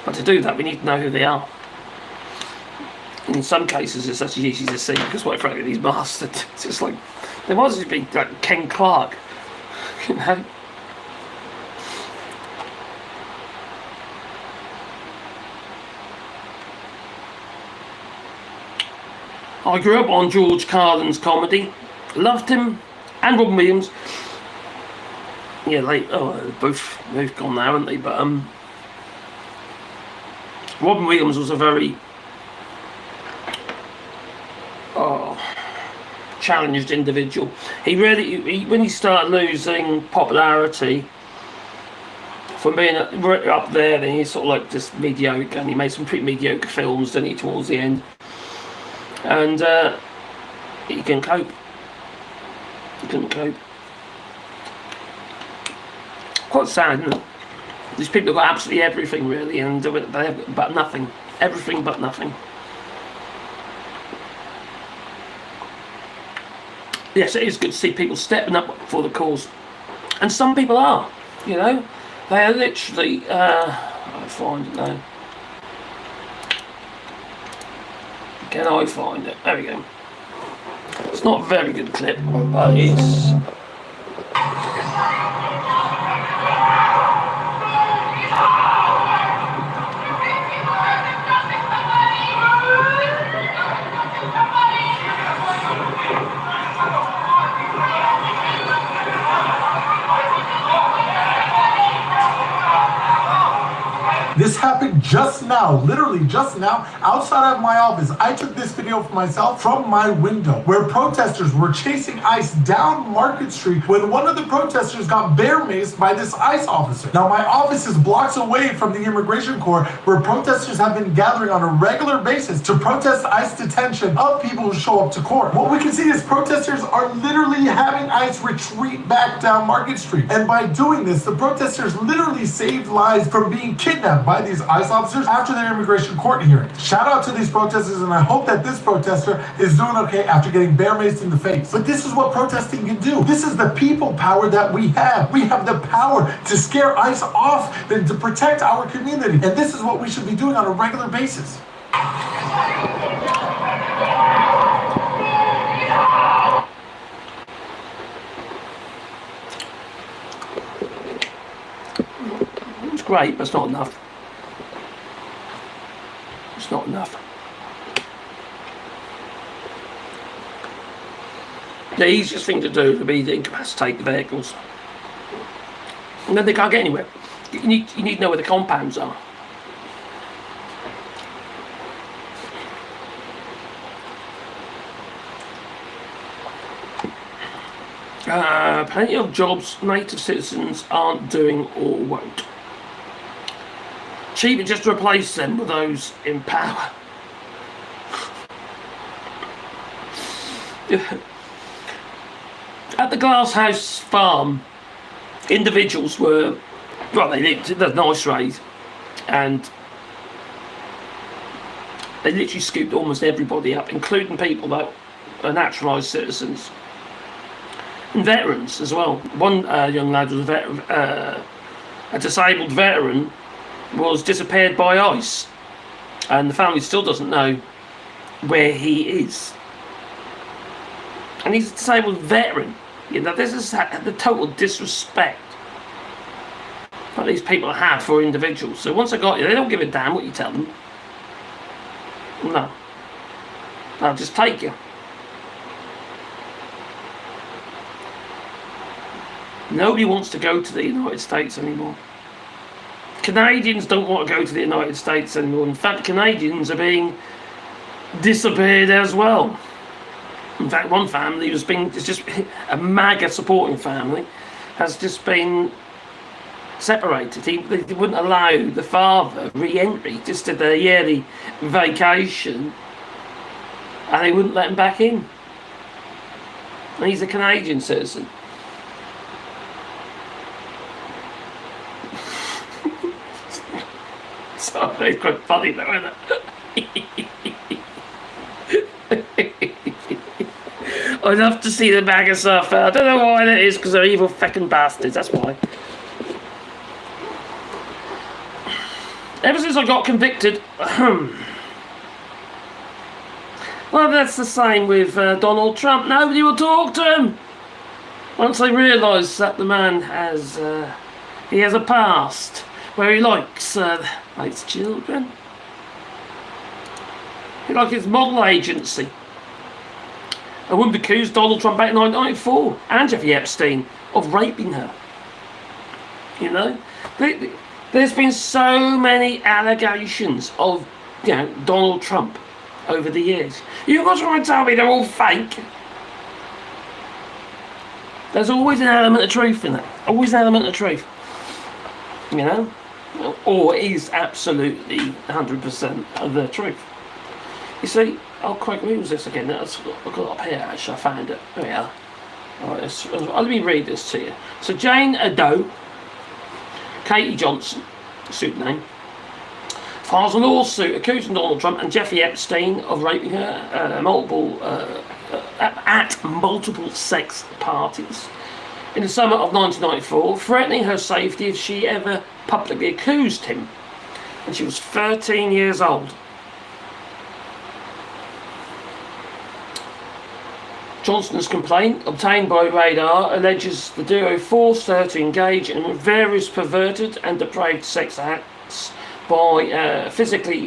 But to do that, we need to know who they are. In some cases, it's actually easy to see because, quite frankly, these bastards, it's just like, they might as well be like Ken Clark, you know. I grew up on George Carlin's comedy, loved him, and Robin Williams. Yeah, both gone now, haven't they? But Robin Williams was a very challenged individual. He really, when he started losing popularity from being up there, then he's sort of like just mediocre, and he made some pretty mediocre films, didn't he, towards the end. And he couldn't cope. He couldn't cope. Quite sad, isn't it? These people have got absolutely everything, really, and they have but nothing. Everything but nothing. Yes, it is good to see people stepping up for the cause. And some people are, you know. They are literally, I'll find it now. Can I find it? There we go. It's not a very good clip, but it's... This happened just now, literally just now, outside of my office. I took this video for myself from my window, where protesters were chasing ICE down Market Street when one of the protesters got bear maced by this ICE officer. Now, my office is blocks away from the immigration court, where protesters have been gathering on a regular basis to protest ICE detention of people who show up to court. What we can see is protesters are literally having ICE retreat back down Market Street. And by doing this, the protesters literally saved lives from being kidnapped by these ICE officers after their immigration court hearing. Shout out to these protesters, and I hope that this protester is doing okay after getting bear maced in the face. But this is what protesting can do. This is the people power that we have. We have the power to scare ICE off and to protect our community. And this is what we should be doing on a regular basis. It's great, but it's not enough. It's not enough. The easiest thing to do would be to incapacitate the vehicles. And then they can't get anywhere. You need to know where the compounds are. Plenty of jobs native citizens aren't doing or won't. Cheaper just to replace them with those in power. At the Glasshouse farm, individuals were, well, they lived in the nice raid, and they literally scooped almost everybody up, including people that are naturalised citizens. And veterans as well. One young lad was a disabled veteran, was disappeared by ICE, and the family still doesn't know where he is. And he's a disabled veteran. You know, this is the total disrespect that these people have for individuals. So once they got you, they don't give a damn what you tell them. No. They'll just take you. Nobody wants to go to the United States anymore. Canadians don't want to go to the United States anymore. In fact, Canadians are being disappeared as well. In fact, one family it's just a MAGA supporting family, has just been separated. They wouldn't allow the father re-entry, just did their yearly vacation, and they wouldn't let him back in. And he's a Canadian citizen. So it's quite funny though, isn't it? I'd love to see the MAGA suffer. I don't know why that is, because they're evil fucking bastards, that's why. Ever since I got convicted, well, that's the same with Donald Trump. Nobody will talk to him. Once they realise that the man has, he has a past where he likes children. He likes his model agency. A woman accused Donald Trump back in 1994 and Jeffrey Epstein of raping her. You know, there's been so many allegations of, you know, Donald Trump over the years. You've got to try and tell me they're all fake. There's always an element of truth in it. Always an element of truth. You know? Or it is absolutely 100% of the truth. You see, oh, quick, who was this again? I've got it up here, actually. I found it. There we are. All right, let me read this to you. So, Jane Doe, Katie Johnson, pseudonym, files a lawsuit accusing Donald Trump and Jeffrey Epstein of raping her at multiple sex parties in the summer of 1994, threatening her safety if she ever publicly accused him. And she was 13 years old. Johnson's complaint, obtained by Radar, alleges the duo forced her to engage in various perverted and depraved sex acts by physical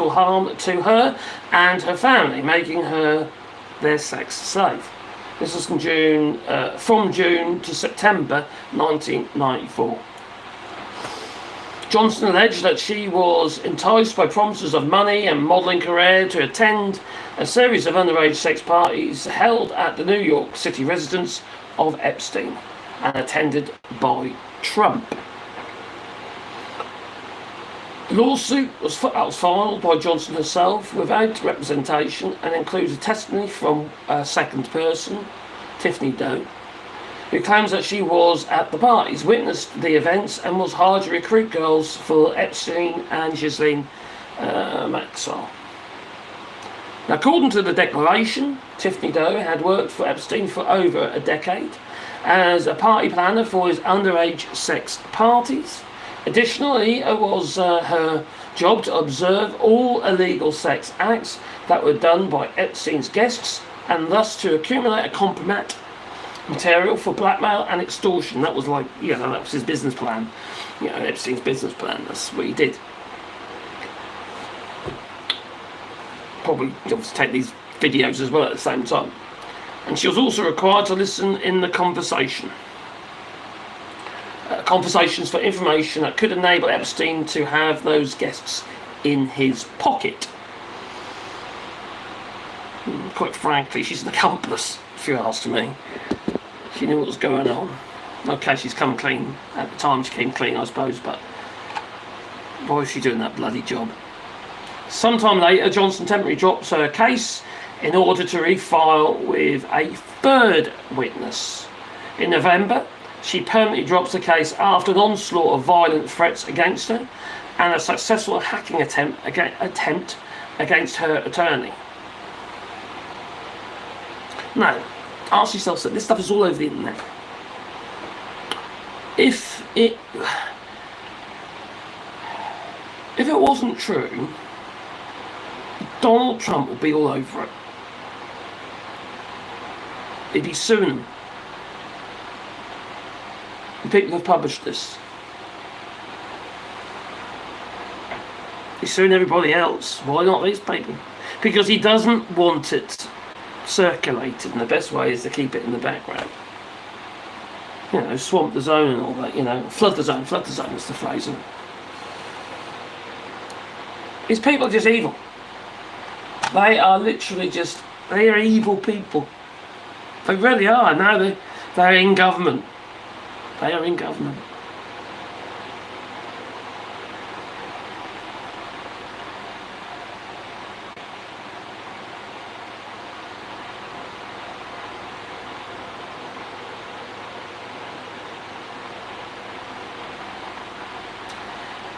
harm to her and her family, making her their sex slave. This was from June to September 1994. Johnson alleged that she was enticed by promises of money and modelling career to attend a series of underage sex parties held at the New York City residence of Epstein and attended by Trump. The lawsuit was filed by Johnson herself without representation and includes a testimony from a second person, Tiffany Doe, who claims that she was at the parties, witnessed the events, and was hired to recruit girls for Epstein and Ghislaine Maxwell. Now, according to the declaration, Tiffany Doe had worked for Epstein for over a decade as a party planner for his underage sex parties. Additionally, it was her job to observe all illegal sex acts that were done by Epstein's guests and thus to accumulate a compromise material for blackmail and extortion. That was like, you know, that was his business plan. You know, Epstein's business plan. That's what he did. Probably just take these videos as well at the same time. And she was also required to listen in the conversation. Conversations for information that could enable Epstein to have those guests in his pocket. Quite frankly, she's an accomplice, if you ask me. She knew what was going on. Okay, she's come clean. At the time she came clean, I suppose, but why was she doing that bloody job? Sometime later, Johnson temporarily drops her case in order to refile with a third witness. In November, she permanently drops the case after an onslaught of violent threats against her and a successful hacking attempt against her attorney. Now, ask yourself, so this stuff is all over the internet. If it wasn't true, Donald Trump would be all over it. He'd be suing them. And people have published this. He's suing everybody else. Why not these people? Because he doesn't want it circulated, and the best way is to keep it in the background. You know, swamp the zone and all that, you know. Flood the zone is the phrase, isn't it? These people are just evil. They are literally just, they are evil people. They really are. Now they're in government. They are in government.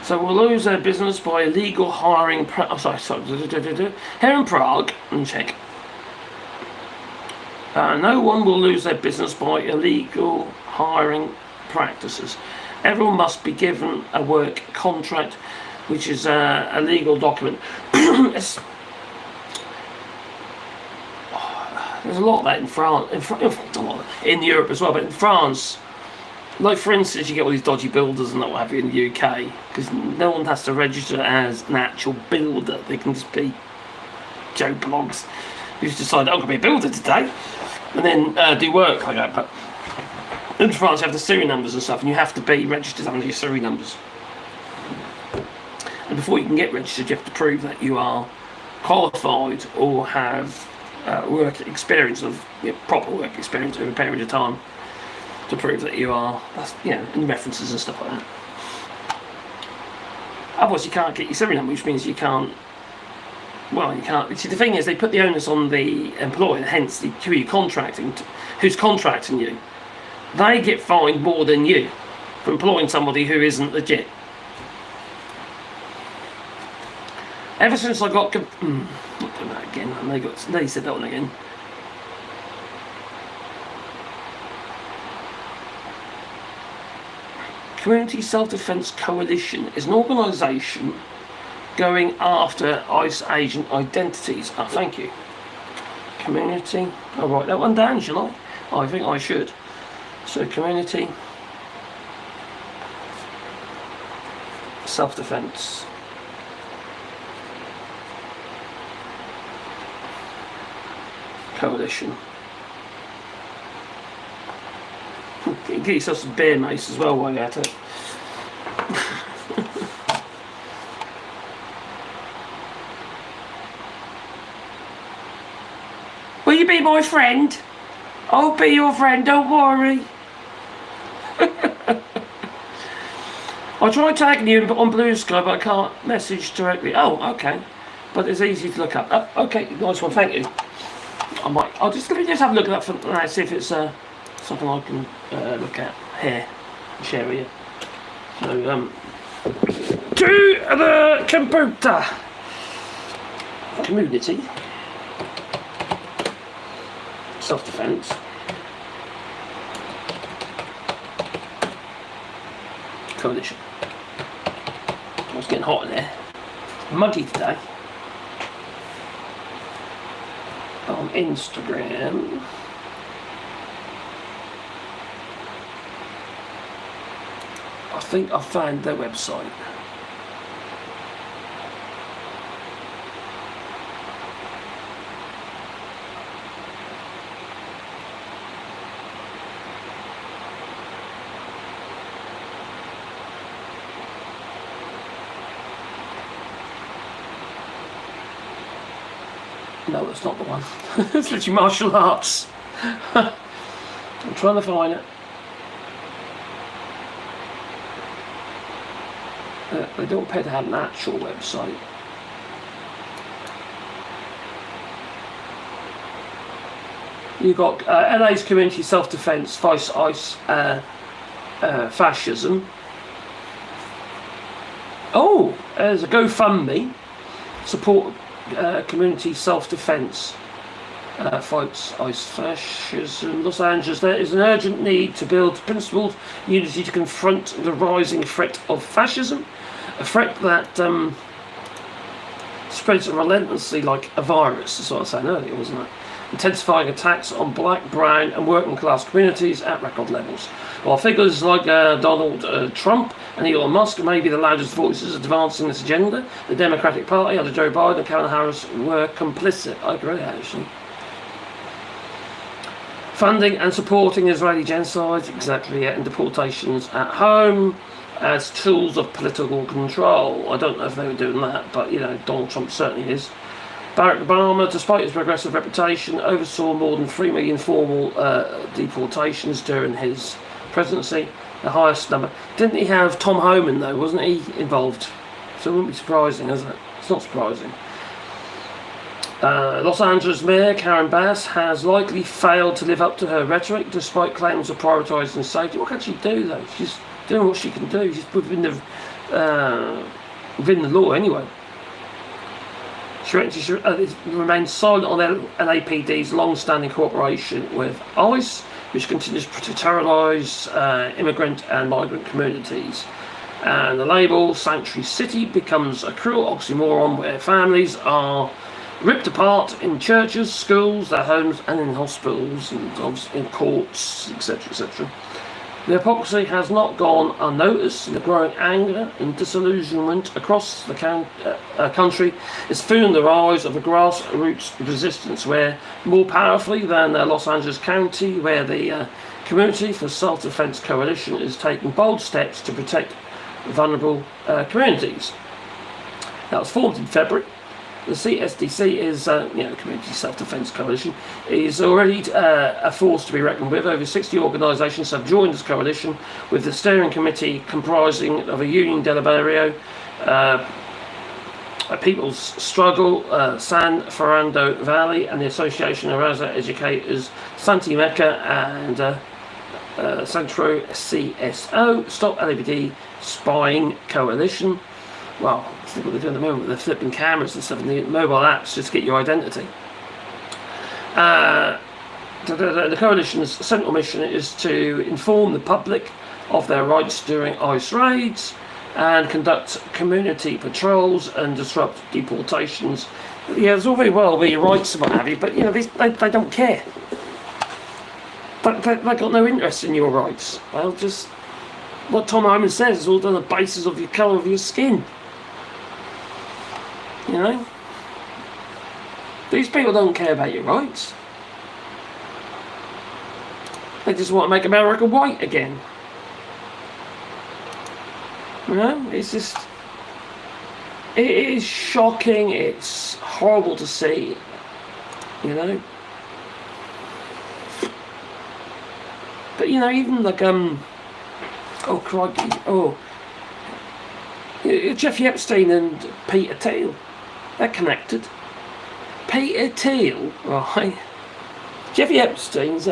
So we'll lose their business by illegal hiring. Here in Prague, and check. No one will lose their business by illegal hiring practices. Everyone must be given a work contract, which is a legal document. There's a lot of that in France, in Europe as well, but in France, like for instance, you get all these dodgy builders and that what have you in the UK, because no one has to register as an actual builder. They can just be Joe Blogs who's decided, I'm going to be a builder today, and then do work like that. But in France, you have the serial numbers and stuff, and you have to be registered under your serial numbers. And before you can get registered, you have to prove that you are qualified or have work experience of proper work experience over a period of time to prove that you are, and references and stuff like that. Otherwise, you can't get your serial number, which means you can't. Well, you can't. See, the thing is, they put the onus on the employer, hence who you're contracting, who's contracting you. They get fined more than you for employing somebody who isn't legit. Ever since I got, not doing that again. And they said that one again. Community Self-Defense Coalition is an organisation going after ICE agent identities. Oh, thank you. Community. I'll write that one down, shall I? I think I should. So, Community Self-Defense Coalition. Get yourself some beer mace as well while you're at it. Will you be my friend? I'll be your friend, don't worry. I tried tagging you on Blue Sky, but I can't message directly. Oh, okay. But it's easy to look up. Oh, okay, nice one, thank you. Let me just have a look at that for now, see if it's something I can look at here and share with you. So, to the computer. Community Self-Defense Coalition. It's getting hot in there. It's muggy today. On Instagram. I think I found their website. No, that's not the one. It's literally martial arts. I'm trying to find it. They don't appear to have an actual website. You've got LA's Community Self-Defense, Vice ICE, Fascism. Oh, there's a GoFundMe. Support Community Self-Defense. Fights ICE Fascism. Los Angeles. There is an urgent need to build principled unity to confront the rising threat of fascism, a threat that spreads relentlessly like a virus. That's what I was saying earlier, wasn't it? Intensifying attacks on black, brown and working class communities at record levels. While figures like Donald Trump and Elon Musk may be the loudest voices advancing this agenda, the Democratic Party under Joe Biden and Kamala Harris were complicit. I agree, actually. Funding and supporting Israeli genocide, exactly, and deportations at home as tools of political control. I don't know if they were doing that, but Donald Trump certainly is. Barack Obama, despite his progressive reputation, oversaw more than 3 million formal deportations during his presidency, the highest number. Didn't he have Tom Homan though? Wasn't he involved? So it wouldn't be surprising, is it? It's not surprising. Los Angeles Mayor Karen Bass has likely failed to live up to her rhetoric despite claims of prioritising safety. What can she do though? She's doing what she can do. She's within the law anyway. remain silent on LAPD's long-standing cooperation with ICE, which continues to terrorise immigrant and migrant communities. And the label Sanctuary City becomes a cruel oxymoron where families are ripped apart in churches, schools, their homes, and in hospitals, and in courts, etc., etc. The hypocrisy has not gone unnoticed, and the growing anger and disillusionment across the country is fueling the rise of a grassroots resistance where, more powerfully than Los Angeles County, where the Community for Self-Defense Coalition is taking bold steps to protect vulnerable communities. That was formed in February. The CSDC is, Community Self-Defense Coalition, is already a force to be reckoned with. Over 60 organisations have joined this coalition, with the steering committee comprising of a Union del Barrio, a People's Struggle, San Fernando Valley, and the Association of Raza Educators, Santi Mecca, and Centro CSO, Stop LAPD Spying Coalition. Well, I think what they're doing at the moment, they're flipping cameras and stuff in the mobile apps just to get your identity. The coalition's central mission is to inform the public of their rights during ICE raids and conduct community patrols and disrupt deportations. Yeah, it's all very well with your rights and what have you, but they don't care. They've got no interest in your rights. They'll just, what Tom Hyman says, is all done on the basis of the colour of your skin. These people don't care about your rights. They just want to make America white again. It's just, it is shocking, it's horrible to see, But even like, oh crikey, Jeffrey Epstein and Peter Thiel, they're connected. Peter Thiel, right? Jeffrey Epstein's,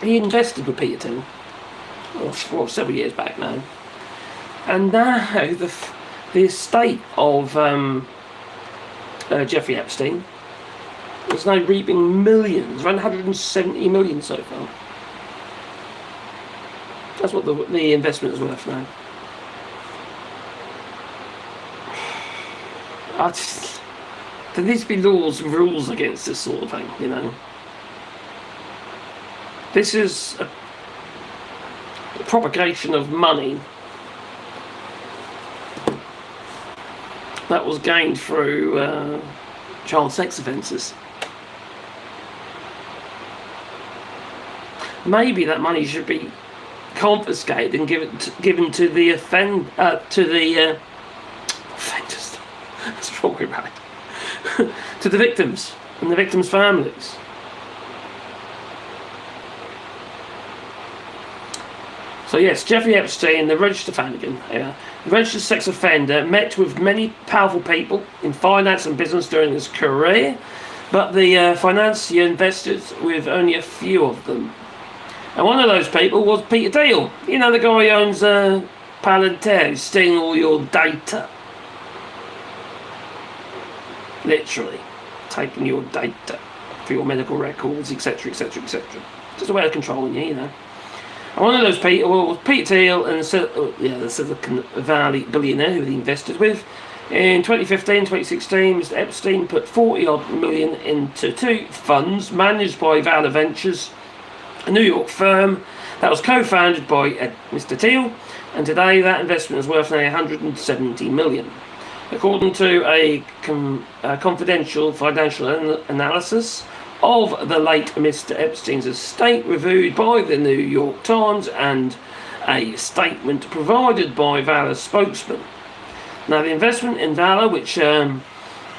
he invested with Peter Thiel, several years back now. And now the estate of Jeffrey Epstein is now reaping millions, around 170 million so far. That's what the investment is worth now. There needs to be laws and rules against this sort of thing, This is a propagation of money that was gained through child sex offences. Maybe that money should be confiscated and given to the offenders. That's wrong, right? To the victims and the victims' families. So yes, Jeffrey Epstein, the registered the registered sex offender, met with many powerful people in finance and business during his career, but the financier invested with only a few of them. And one of those people was Peter Thiel. The guy who owns Palantir, who's stealing all your data. Literally, taking your data for your medical records, etc., etc., etc. Just a way of controlling you, And one of those people was Peter Thiel and the Silicon Valley billionaire who he invested with. In 2015, 2016, Mr. Epstein put 40-odd million into two funds managed by Valor Ventures, a New York firm that was co-founded by Mr. Thiel, and today that investment is worth nearly 170 million. According to a confidential financial analysis of the late Mr. Epstein's estate reviewed by the New York Times and a statement provided by Valor's spokesman. Now, the investment in Valor, which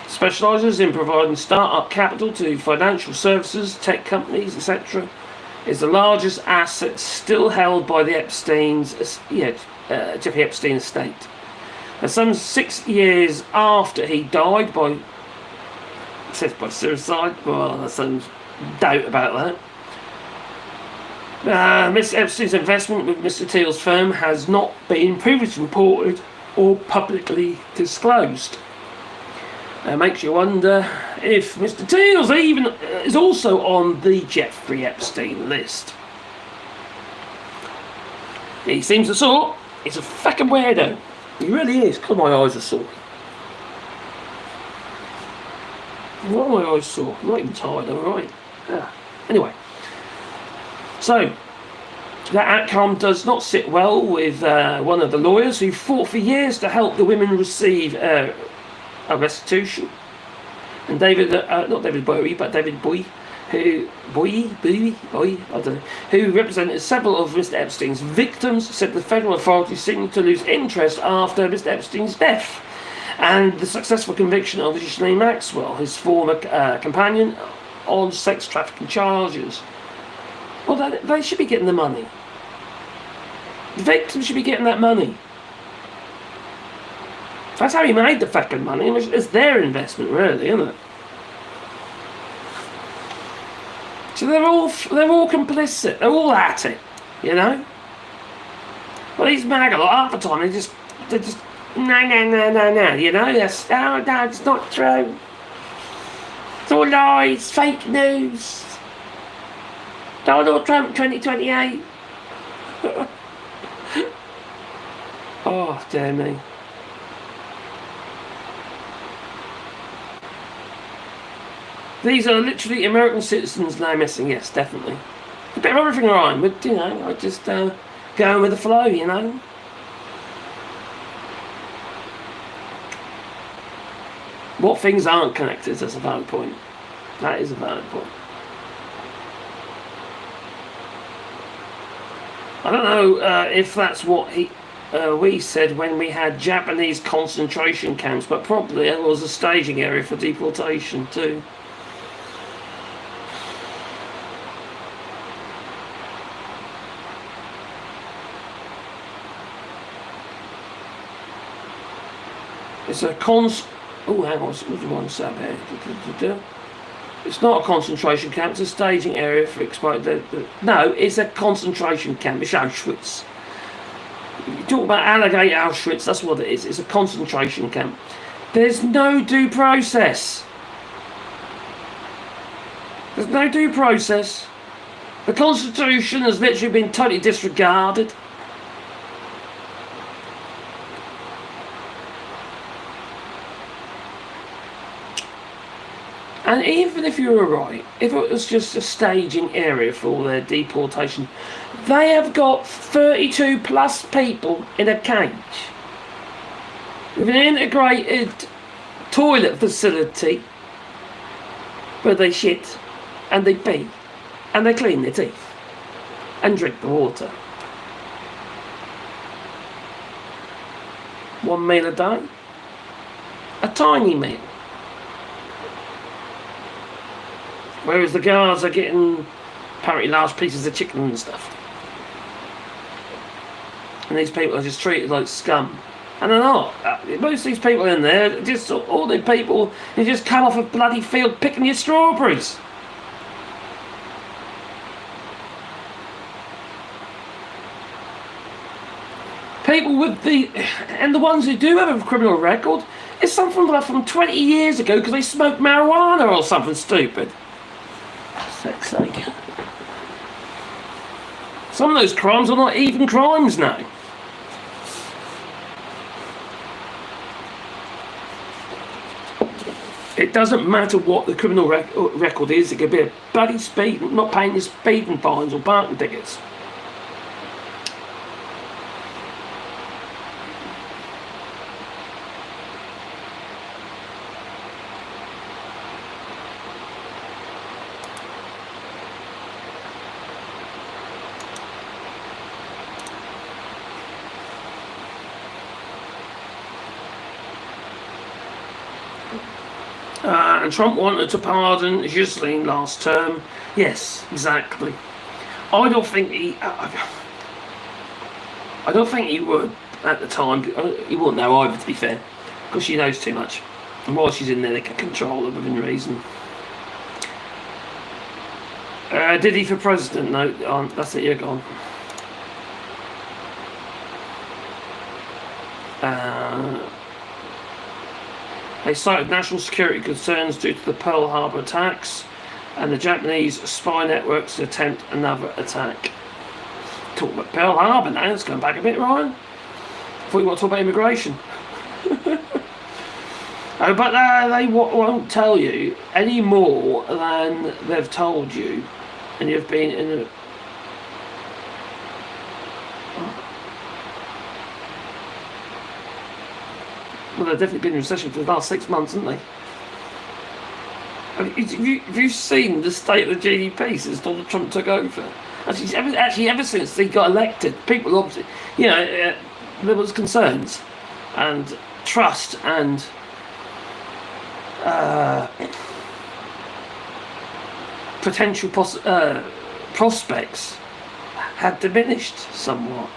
specialises in providing start-up capital to financial services, tech companies, etc., is the largest asset still held by the Jeffrey Epstein estate. And some 6 years after he died by suicide, well, there's some doubt about that. Mr. Epstein's investment with Mr. Thiel's firm has not been previously reported or publicly disclosed. Makes you wonder if Mr. Teals even is also on the Jeffrey Epstein list. He seems the sort. He's a fucking weirdo. He really is. God, my eyes are sore. Why are my eyes sore? I'm not even tired, I'm alright. Yeah. Anyway. So, that outcome does not sit well with one of the lawyers who fought for years to help the women receive a restitution. And David, not David Bowie, but David Bowie, who represented several of Mr. Epstein's victims, said the federal authorities seemed to lose interest after Mr. Epstein's death and the successful conviction of Ghislaine Maxwell, his former companion, on sex trafficking charges. Well, they should be getting the money. The victims should be getting that money. That's how he made the fucking money. It's their investment, really, isn't it? So they're all complicit. They're all at it, you know. Well, these MAGA, half the time they're just no, you know. That's no, it's not true. It's all lies, fake news. Donald Trump 2028. Oh, dear me. These are literally American citizens now missing, yes, definitely. A bit of everything around, but, you know, I just going with the flow, you know. What things aren't connected, that's a valid point. That is a valid point. I don't know if that's what we said when we had Japanese concentration camps, but probably it was a staging area for deportation too. It's a oh, hang on, what's the one sab here? It's not a concentration camp, it's a staging area for expired. No, it's a concentration camp, it's Auschwitz. You talk about alligator Auschwitz, that's what it is. It's a concentration camp. There's no due process. There's no due process. The Constitution has literally been totally disregarded. And even if you were right, if it was just a staging area for all their deportation, they have got 32 plus people in a cage with an integrated toilet facility where they shit and they pee and they clean their teeth and drink the water. 1 meal a day, a tiny meal. Whereas the guards are getting apparently large pieces of chicken and stuff. And these people are just treated like scum. And they're not. Most of these people in there, just all the people who just come off a bloody field picking your strawberries. People with and the ones who do have a criminal record, it's something like from 20 years ago because they smoked marijuana or something stupid. Fuck's sake. Some of those crimes are not even crimes now. It doesn't matter what the criminal record is. It could be a bloody speed, not paying your speeding fines or parking tickets. And Trump wanted to pardon Ghislaine last term. Yes, exactly. I don't think he would at the time. He wouldn't know either, to be fair, because she knows too much. And while she's in there, they can control her within reason. Did he for president? No, that's it. You're gone. They cited national security concerns due to the Pearl Harbor attacks and the Japanese spy networks to attempt another attack. Talk about Pearl Harbor now, let's go back a bit, Ryan. I thought you want to talk about immigration. Oh, but they won't tell you any more than they've told you, and you've been in a... Well, they've definitely been in recession for the last 6 months, haven't they? I mean, have you seen the state of the GDP since Donald Trump took over? Actually, ever since he got elected, people obviously, you know, there was concerns and trust and potential prospects had diminished somewhat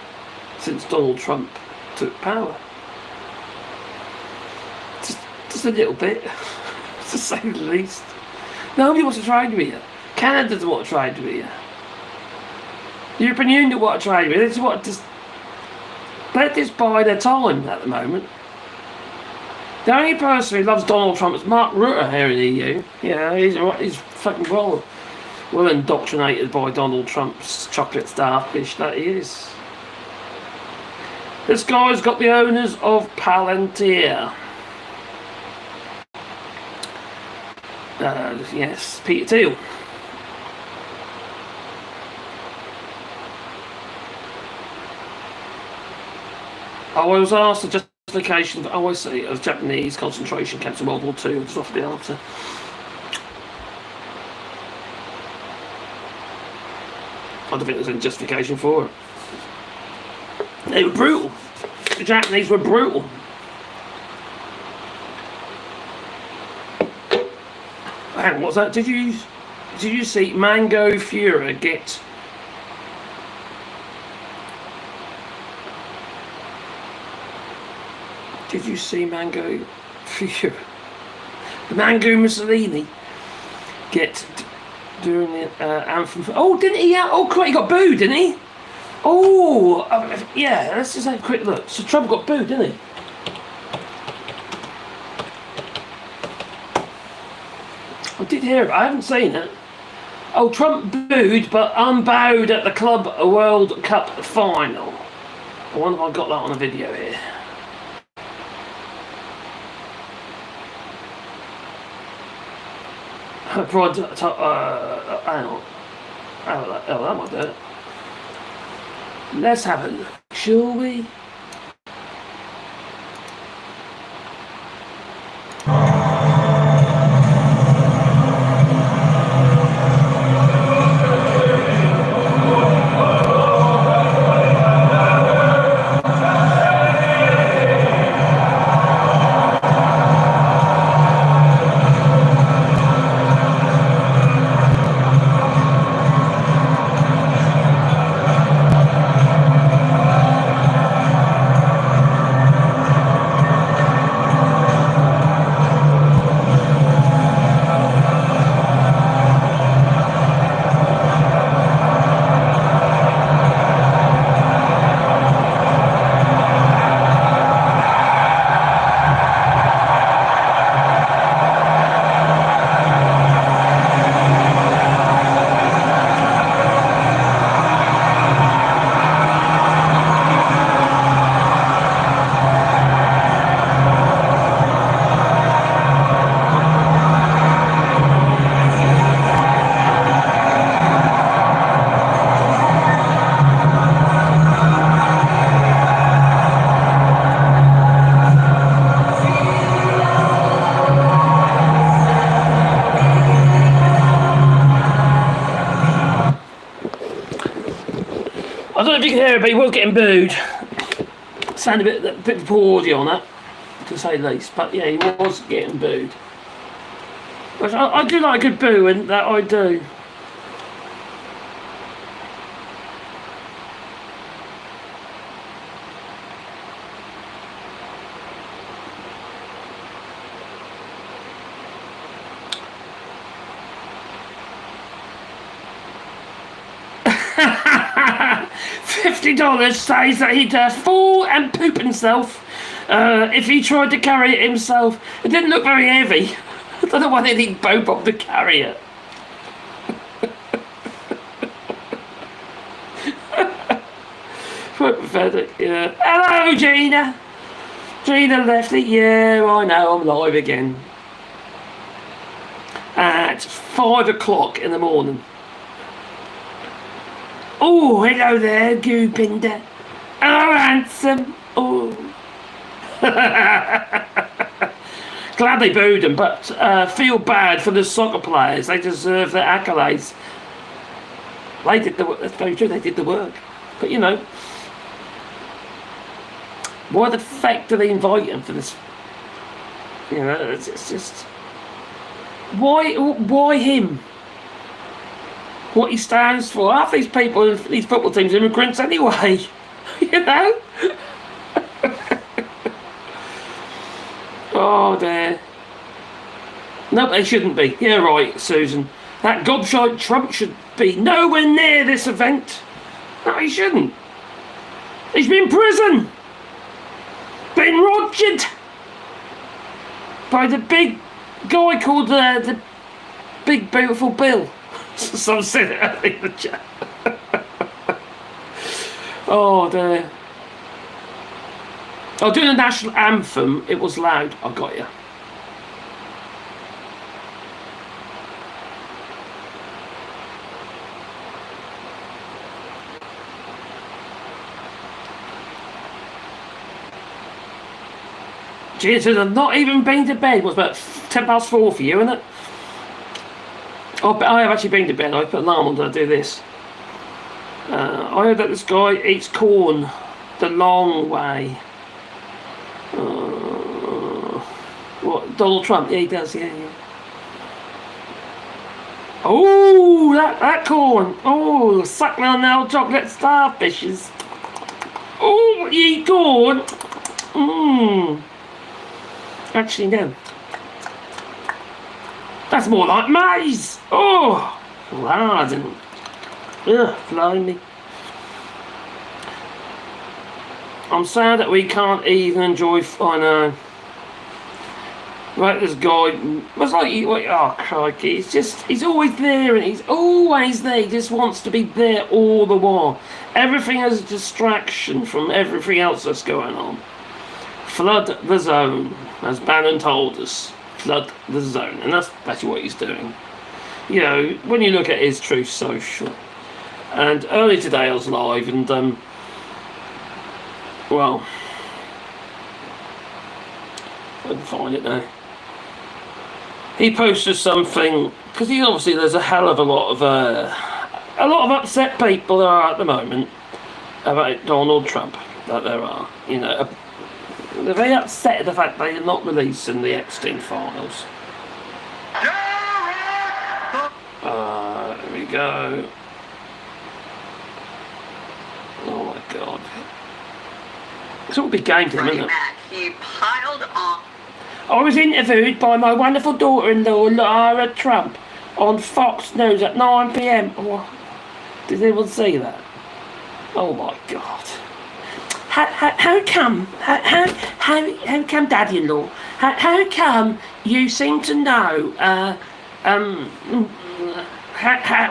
since Donald Trump took power. Just a little bit, to say the least. Nobody wants to trade with you. Canada doesn't want to trade with you. The European Union don't want to trade with you. They just want to let this buy their time at the moment. The only person who loves Donald Trump is Mark Rutte here in the EU. Yeah, he's fucking well indoctrinated by Donald Trump's chocolate starfish, that he is. This guy's got the owners of Palantir. Yes, Peter Thiel. I was asked the justification for OIC of Japanese concentration camps in World War II. I just offered the answer. I don't think there's any justification for it. They were brutal. The Japanese were brutal. Hang on, what's that? Did you see Mango Fuhrer get... Did you see Mango Fuhrer? The Mango Mussolini get doing the anthem? Oh, didn't he? Oh, correct, he got booed, didn't he? Oh, yeah, let's just have a quick look. So Trump got booed, didn't he? I did hear it, I haven't seen it. Oh, Trump booed, but unbowed at the Club World Cup final. I wonder if I got that on a video here. Hang on. Oh, that might do it. Let's have a look, shall we? I don't know if you can hear it, but he was getting booed. Sound a bit poor audio on that, to say the least. But yeah, he was getting booed. But I do like a good boo, and that I do. $50 says that he'd fall and poop himself If he tried to carry it himself, it didn't look very heavy. I don't know why they need Bob to carry it. Quite pathetic, yeah. Hello, Gina. Gina left it. Yeah, I know, I'm live again. At 5 o'clock in the morning. Oh, hello there, Goopinder. Oh, handsome. Oh. Glad they booed him, but feel bad for the soccer players. They deserve their accolades. They did the work. That's very true. They did the work. But you know, why the fuck do they invite him for this? You know, it's just why him? What he stands for? Half these people, these football teams, are immigrants anyway. You know. Oh dear. No, they shouldn't be. Yeah, right, Susan. That gobshite Trump should be nowhere near this event. No, he shouldn't. He's been in prison. Been rogered by the big guy called the Big Beautiful Bill. Some said it in the chat. Oh dear. Oh, doing the national anthem, it was loud. I got you. Jesus, I've not even been to bed. It was about 4:10 for you, isn't it? Oh, but I have actually been to bed. I put an alarm on to do this. I heard that this guy eats corn the long way. What, Donald Trump? Yeah, he does, yeah. Oh, that corn. Oh, suckling on our chocolate starfishes. Oh, you eat corn? Mmm. Actually, no. That's more like maize. Oh, hard and blimey. I'm sad that we can't even enjoy. I know. Right, this guy was like, oh crikey, he's always there, and he's always there. He just wants to be there all the while. Everything is a distraction from everything else that's going on. Flood the zone, as Bannon told us. Flood the zone, and that's basically what he's doing. You know, when you look at his Truth Social, and earlier today I was live, and well, I can find it now. He posted something because there's a hell of a lot of upset people there are at the moment about Donald Trump. That there are, you know, they're very upset at the fact they are not releasing the Epstein files. There we go. Oh my God. It's all big game to him, isn't it? He piled on. I was interviewed by my wonderful daughter-in-law, Lara Trump, on Fox News at 9 p.m. Oh, did anyone see that? Oh my God. How come, Daddy-in-law, how come you seem to know,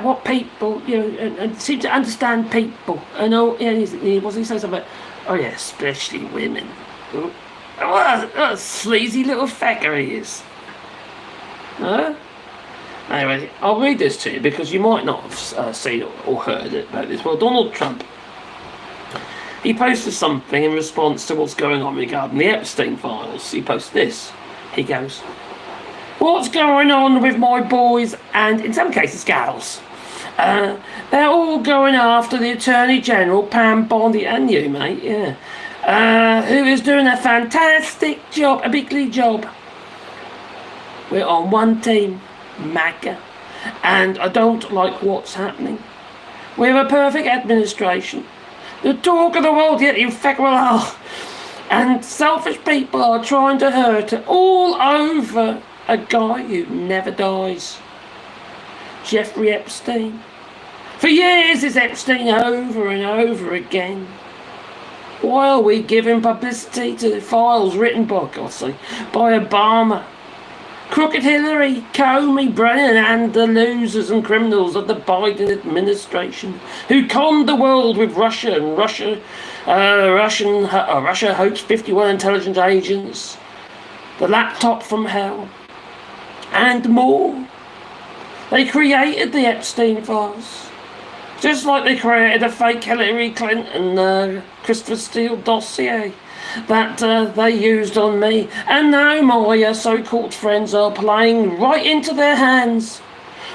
what people, you know, and seem to understand people, and all, you know, was he saying something about, oh yeah, especially women. What a sleazy little fecker he is. Huh? Anyway, I'll read this to you because you might not have seen or heard it about this. Well, Donald Trump, he posted something in response to what's going on regarding the Epstein files. He posted this. He goes, "What's going on with my boys and, in some cases, gals? They're all going after the Attorney General, Pam Bondi, and you, mate, yeah. Who is doing a fantastic job, a big league job. We're on one team, MAGA, and I don't like what's happening. We have a perfect administration. The talk of the world, yet in fact we are. And selfish people are trying to hurt it all over a guy who never dies. Jeffrey Epstein. For years is Epstein over and over again. Why are we giving publicity to files written by, God's sake, by Obama, crooked Hillary, Comey, Brennan, and the losers and criminals of the Biden administration, who conned the world with Russia and Russia hopes 51 intelligence agents, the laptop from hell, and more. They created the Epstein files, just like they created a fake Hillary Clinton, Christopher Steele dossier that they used on me, and now my so-called friends are playing right into their hands.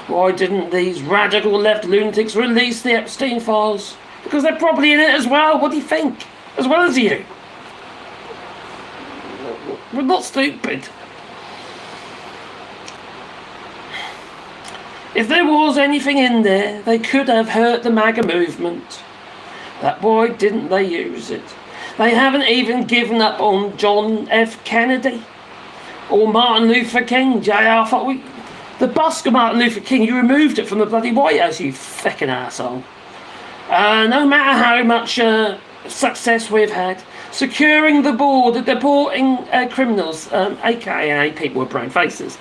Why didn't these radical left lunatics release the Epstein files? Because they're probably in it as well. What do you think? As well as you. We're not stupid. If there was anything in there, they could have hurt the MAGA movement. That why didn't they use it? They haven't even given up on John F. Kennedy or Martin Luther King, Jr. The bust of Martin Luther King, you removed it from the bloody White House, you feckin' arsehole. No matter how much success we've had, securing the border, deporting criminals, aka people with brown faces.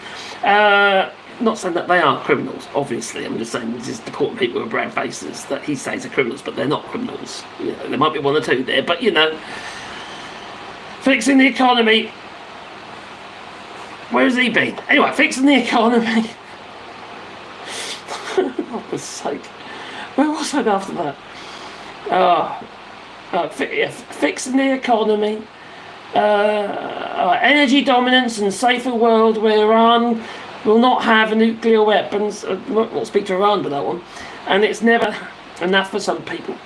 Not saying that they are criminals, obviously. I'm just saying this is deporting people with brown faces that he says are criminals, but they're not criminals. You know, there might be one or two there, but you know, fixing the economy. Where has he been? Anyway, fixing the economy. Oh, for sake. Where was I after that? Fixing the economy. Energy dominance and safer world where Iran will not have nuclear weapons. Won't speak to Iran with that one. And it's never enough for some people.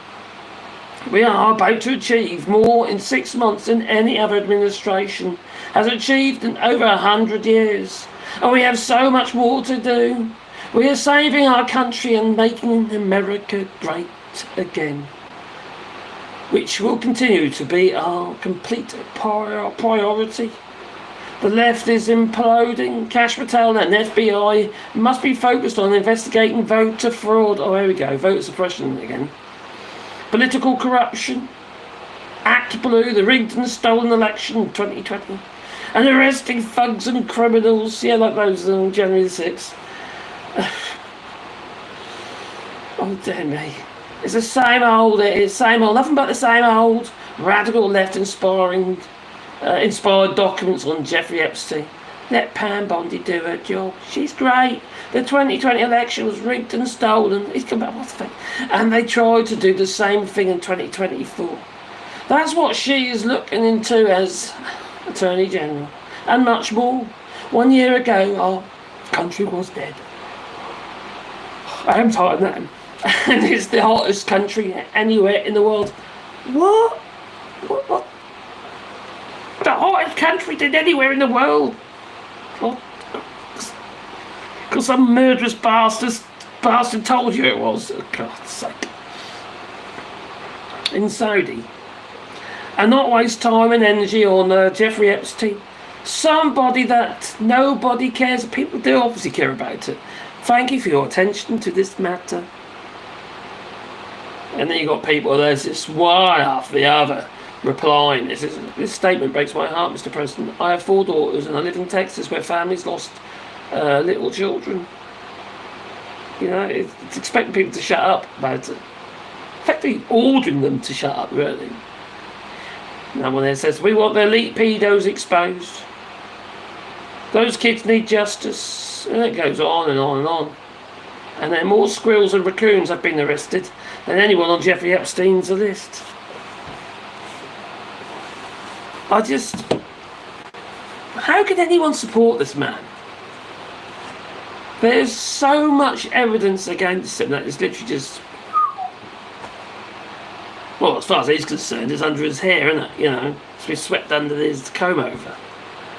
We are about to achieve more in 6 months than any other administration has achieved in over 100 years. And we have so much more to do. We are saving our country and making America great again, which will continue to be our complete priority. The left is imploding. Cash Patel and FBI must be focused on investigating voter fraud. Oh, here we go. Voter suppression again. Political corruption. Act Blue, the rigged and stolen election in 2020. And arresting thugs and criminals. Yeah, like those on January the 6th. Oh, dear me. It's the same old, nothing but the same old radical left inspired documents on Jeffrey Epstein. Let Pam Bondi do her job. She's great. The 2020 election was rigged and stolen. He's come back, what the fuck? And they tried to do the same thing in 2024. That's what she is looking into as Attorney General. And much more. 1 year ago, our country was dead. I am tired of that. And it's the hottest country anywhere in the world. What? What? The hottest country than anywhere in the world? What? Because some murderous bastard told you it was. For God's sake. In Saudi. And not waste time and energy on Jeffrey Epstein. Somebody that nobody cares. People do obviously care about it. Thank you for your attention to this matter. And then you got people, there's this one after the other replying. This statement breaks my heart, Mr. President. I have 4 daughters and I live in Texas where families lost little children. You know, it's expecting people to shut up about it. Effectively ordering them to shut up, really. No one there says, we want the elite pedos exposed. Those kids need justice. And it goes on and on and on. And then more squirrels and raccoons have been arrested than anyone on Jeffrey Epstein's list. How can anyone support this man? There's so much evidence against him that it's literally just, well, as far as he's concerned, it's under his hair, isn't it? You know, it's been swept under his comb over.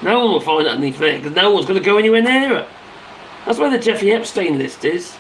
No one will find it underneath there because no one's going to go anywhere near it. That's where the Jeffrey Epstein list is.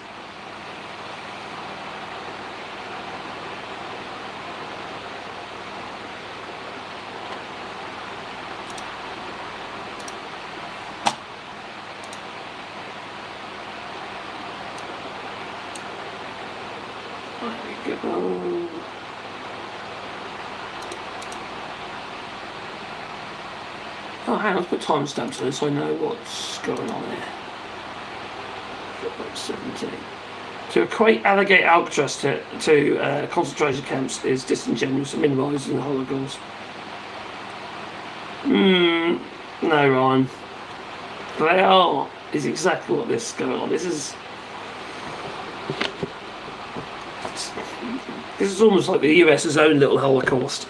Oh, hang on, let's put timestamps on this so I know what's going on here. 17. To equate Alligator Alcatraz to concentration camps is disingenuous and minimising the Holocaust. No, Ryan. They are is exactly what this is going on. This is almost like the US's own little Holocaust.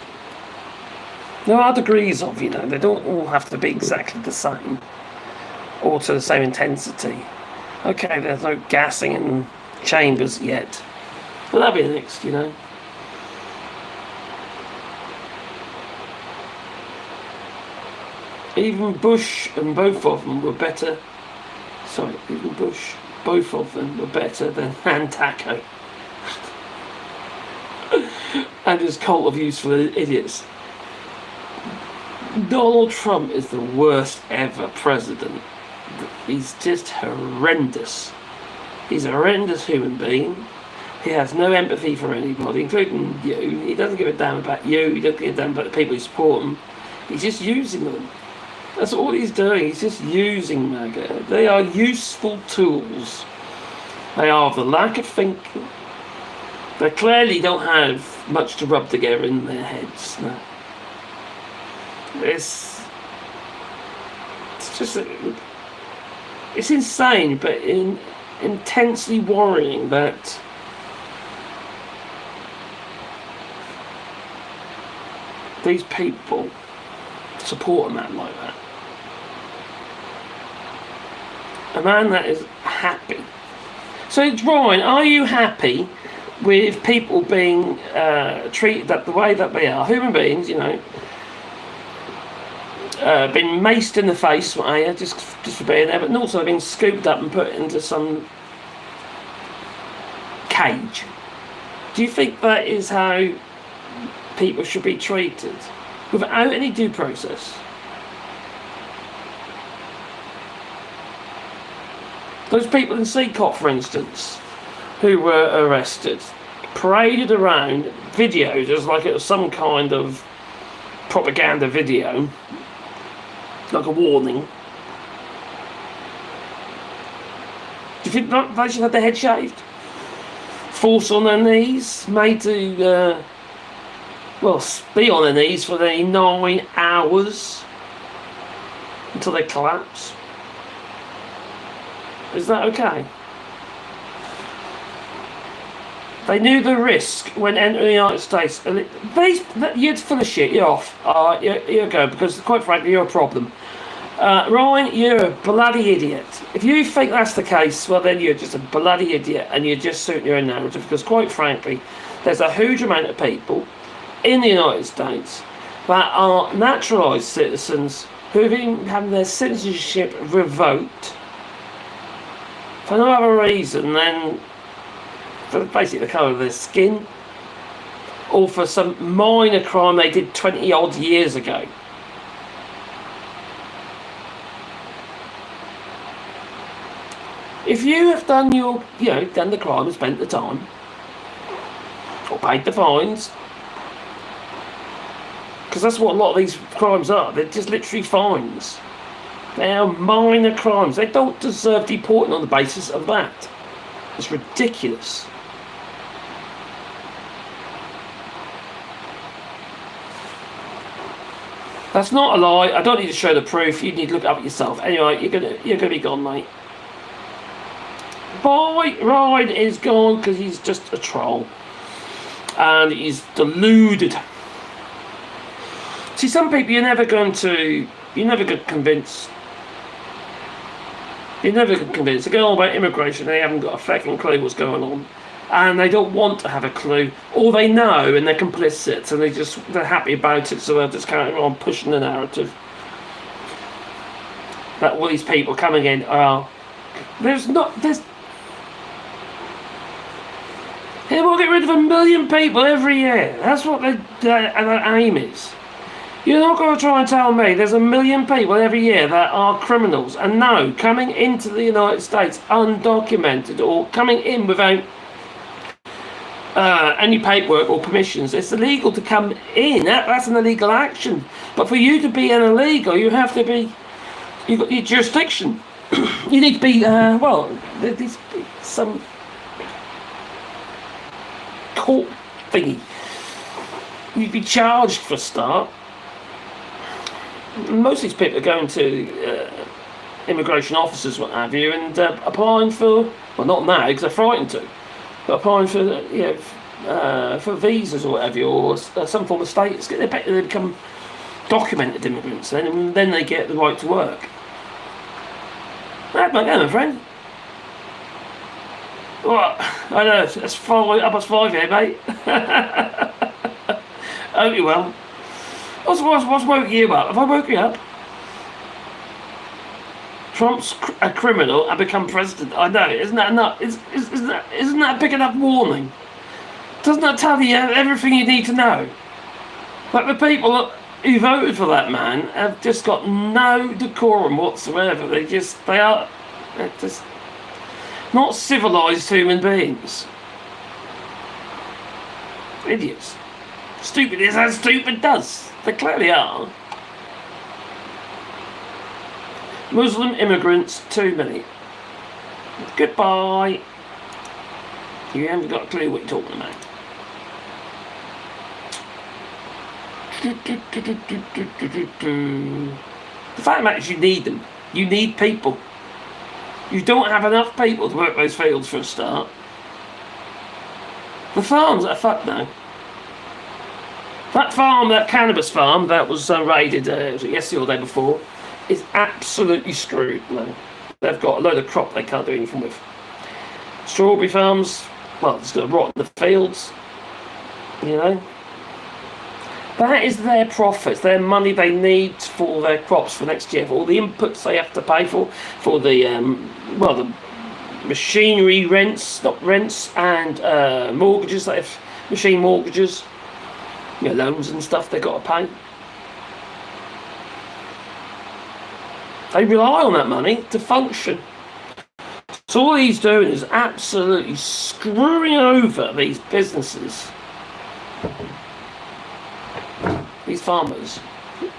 There are degrees of, they don't all have to be exactly the same or to the same intensity. Okay, there's no gassing in chambers yet, but that'll be the next, Even Bush and both of them were better. Sorry, even Bush, both of them were better than Han Taco and his cult of useful idiots. Donald Trump is the worst ever president. He's just horrendous. He's a horrendous human being. He has no empathy for anybody, including you. He doesn't give a damn about you. He doesn't give a damn about the people who support him. He's just using them. That's all he's doing. He's just using MAGA. They are useful tools. They are the lack of thinking. They clearly don't have much to rub together in their heads. No. It's just, it's insane, but intensely worrying that these people support a man like that. A man that is happy. So, Ryan, are you happy with people being treated the way that they are? Human beings, been maced in the face, just for being there, but also been scooped up and put into some cage. Do you think that is how people should be treated, without any due process? Those people in Seacott, for instance, who were arrested, paraded around, videos as like it was some kind of propaganda video, like a warning. Do you think that they should have their head shaved? Forced on their knees, made to, be on their knees for the 9 hours until they collapse? Is that okay? They knew the risk when entering the United States. You're full of shit, you're off. You go, because quite frankly, you're a problem. Ryan, you're a bloody idiot. If you think that's the case, well then you're just a bloody idiot and you're just suiting your own narrative, because quite frankly, there's a huge amount of people in the United States that are naturalised citizens who have been having their citizenship revoked for no other reason than for basically the colour of their skin, or for some minor crime they did 20 odd years ago. If you have done done the crime and spent the time, or paid the fines, because that's what a lot of these crimes are, they're just literally fines. They are minor crimes. They don't deserve deporting on the basis of that. It's ridiculous. That's not a lie. I don't need to show the proof. You need to look it up yourself. Anyway, you're gonna be gone, mate. Boy, Ryan is gone because he's just a troll, and he's deluded. See, some people you're never going to convince. You're never going to convince. They go on about immigration, they haven't got a fucking clue what's going on. And they don't want to have a clue. Or they know and they're complicit and they're happy about it, so they'll just carry on pushing the narrative. That all these people coming in are... They will get rid of 1 million people every year. That's what their aim is. You're not going to try and tell me there's 1 million people every year that are criminals, and no, coming into the United States undocumented or coming in without any paperwork or permissions. It's illegal to come in. That's an illegal action. But for you to be an illegal, you have to be. You've got your jurisdiction. You need to be. Well, there needs to be some court thingy. You'd be charged for a start. Most of these people are going to immigration officers, what have you, and applying for. Well, not now because they're frightened to. But applying for for visas or whatever, or some form of status. They become documented immigrants, and then they get the right to work. Right, my friend. What? I know it's 5 here, mate. Hope you well. What's woke you up? Have I woke you up? Trump's a criminal and become president. I know, isn't that enough? Isn't that a big enough warning? Doesn't that tell you everything you need to know? Like the people who voted for that man have just got no decorum whatsoever. They're just not civilized human beings. Idiots. Stupid is as stupid does. They clearly are. Muslim immigrants, too many. Goodbye. You haven't got a clue what you're talking about. The fact of the matter is you need them. You need people. You don't have enough people to work those fields for a start. The farms are fucked now. That farm, that cannabis farm that was raided yesterday or the day before, is absolutely screwed now. They've got a load of crop they can't do anything with. Strawberry farms, well, it's going to rot in the fields, you know. That is their profits, their money they need for their crops for next year, for all the inputs they have to pay for the, the machinery rents, and mortgages, they have machine mortgages, you know, loans and stuff they've got to pay. They rely on that money to function. So all he's doing is absolutely screwing over these businesses. These farmers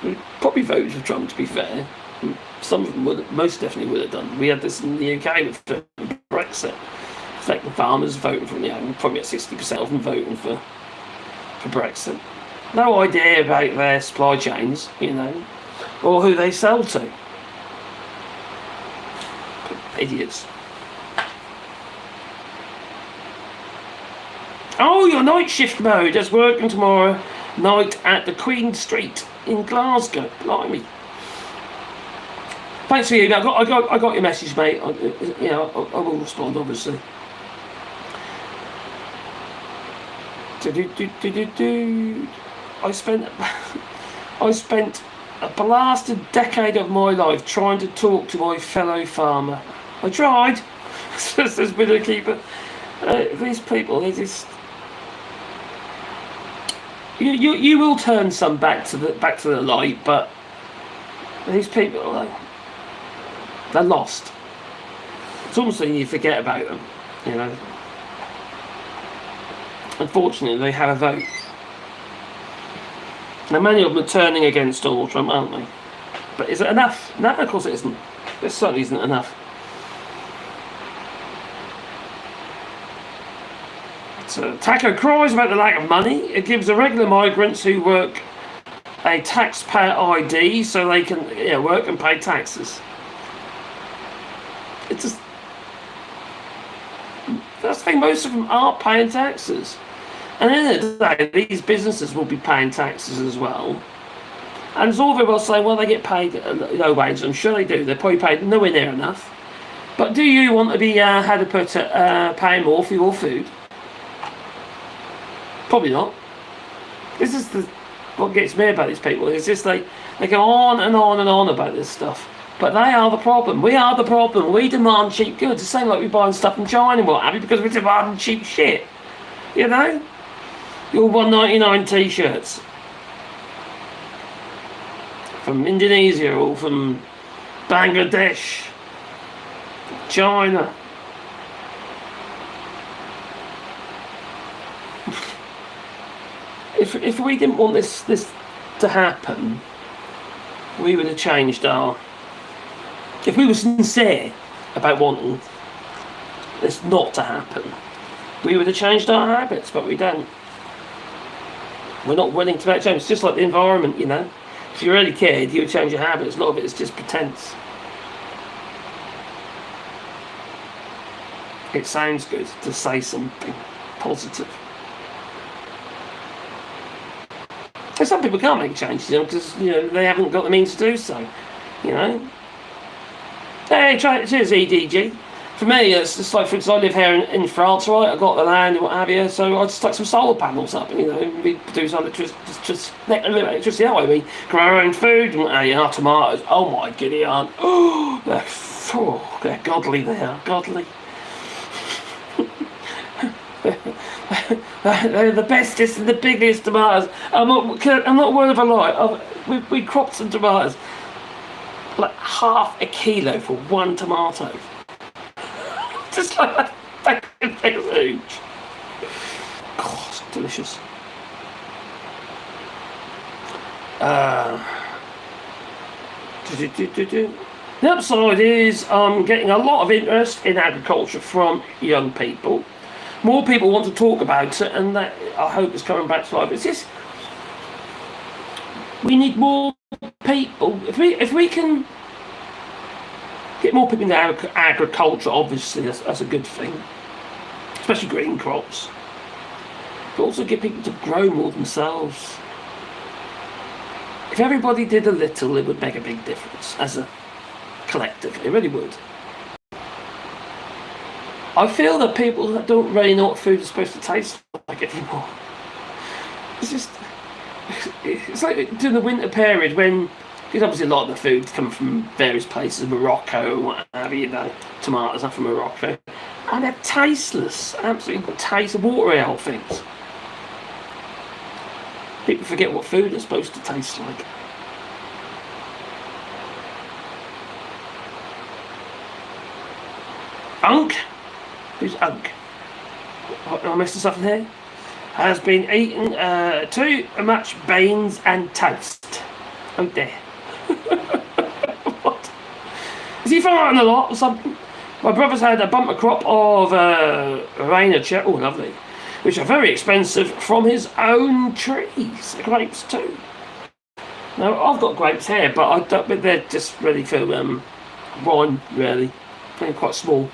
who probably voted for Trump, to be fair. Some of them most definitely would have done. We had this in the UK with Brexit. Affecting farmers voting for, probably at 60% of them voting for Brexit. No idea about their supply chains, or who they sell to. Idiots. Oh, your night shift mode is working tomorrow night at the Queen Street in Glasgow. Blimey. Thanks for you. I got your message, mate. I will respond, obviously. I spent a blasted decade of my life trying to talk to my fellow farmer. I tried. There's been a keeper. These people, they just. You will turn some back to the light, but these people, they're lost. It's almost like you forget about them, Unfortunately, they have a vote. Now, many of them are turning against Donald Trump, aren't they? But is it enough? No, of course it isn't. It certainly isn't enough. So, Taco cries about the lack of money. It gives the regular migrants who work a taxpayer ID so they can work and pay taxes. It's just... That's the thing, most of them aren't paying taxes. And at the end of the day, these businesses will be paying taxes as well. And it's all very well saying, well, they get paid low wage. I'm sure they do. They're probably paid nowhere near enough. But do you want to be, paying more for your food? Probably not. This is what gets me about these people. It's just they go on and on and on about this stuff. But they are the problem. We are the problem. We demand cheap goods. It's the same like we buying stuff from China and what have you, because we're demanding cheap shit. Your $1.99 t-shirts from Indonesia or from Bangladesh, China. if we didn't want this to happen, we would have changed our. If we were sincere about wanting this not to happen, we would have changed our habits, but we don't. We're not willing to make change. It's just like the environment, you know. If you really cared, you would change your habits. A lot of it is just pretense. It sounds good to say something positive. And some people can't make changes, you know, because they haven't got the means to do so. You know. Hey, cheers, EDG. For me, it's just like, for instance, I live here in France, right? I've got the land and what have you, so I just stuck some solar panels up, and we produce electricity that way. We grow our own food, and our tomatoes. Oh my giddy aunt! Oh, they're godly. They are godly. They're the bestest and the biggest tomatoes. I'm not word of a lie. We cropped some tomatoes, like half a kilo for one tomato. Just like that huge. God, it's delicious. The upside is I'm getting a lot of interest in agriculture from young people. More people want to talk about it, and that I hope is coming back to life. It's just we need more people. If we can get more people into agriculture, obviously that's a good thing, especially green crops. But also get people to grow more themselves. If everybody did a little, it would make a big difference as a collective. It really would. I feel that people that don't really know what food is supposed to taste like anymore. It's like during the winter period when, because obviously a lot of the food's coming from various places, Morocco, what have you, tomatoes are from Morocco, and they're tasteless, absolutely tasteless, watery old things. People forget what food is supposed to taste like. Unk? Who's Unk? I messed this up in here. Has been eating too much beans and toast. Oh dear. What? Is he farting a lot or something? My brother's had a bumper crop of Rainer cherry, oh lovely, which are very expensive, from his own trees. Grapes too. Now I've got grapes here, but I don't. But they're just ready for wine, really. They're quite small.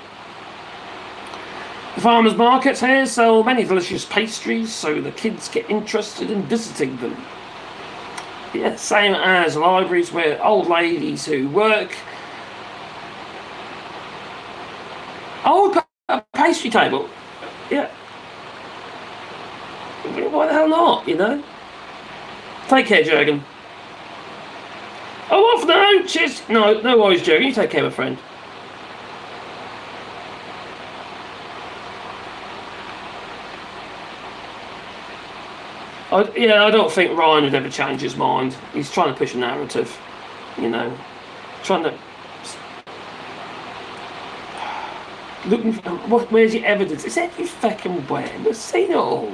The farmers' markets here sell many delicious pastries, so the kids get interested in visiting them. Yeah, same as libraries where old ladies who work. Oh, a pastry table. Yeah. Why the hell not, you know? Take care, Jurgen. Oh, off no! Cheers! No worries, Jurgen. You take care, my friend. I don't think Ryan would ever change his mind. He's trying to push a narrative, you know. Trying to... Looking for... Where's your evidence? It's every fucking where. We've seen it all.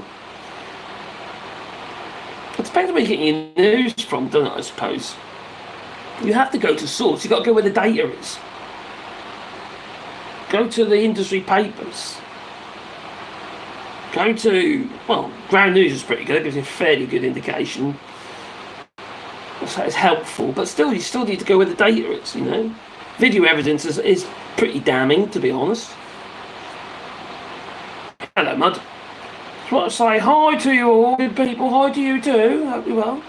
It depends where you get your news from, doesn't it, I suppose? You have to go to source. You've got to go where the data is. Go to the industry papers. Go to, well, Ground News is pretty good. It gives you a fairly good indication. So it's helpful, but still, you still need to go where the data is, you know. Video evidence is pretty damning, to be honest. Hello, Mud. Just want to say hi to you all, good people. Hi to you too. Hope you're well.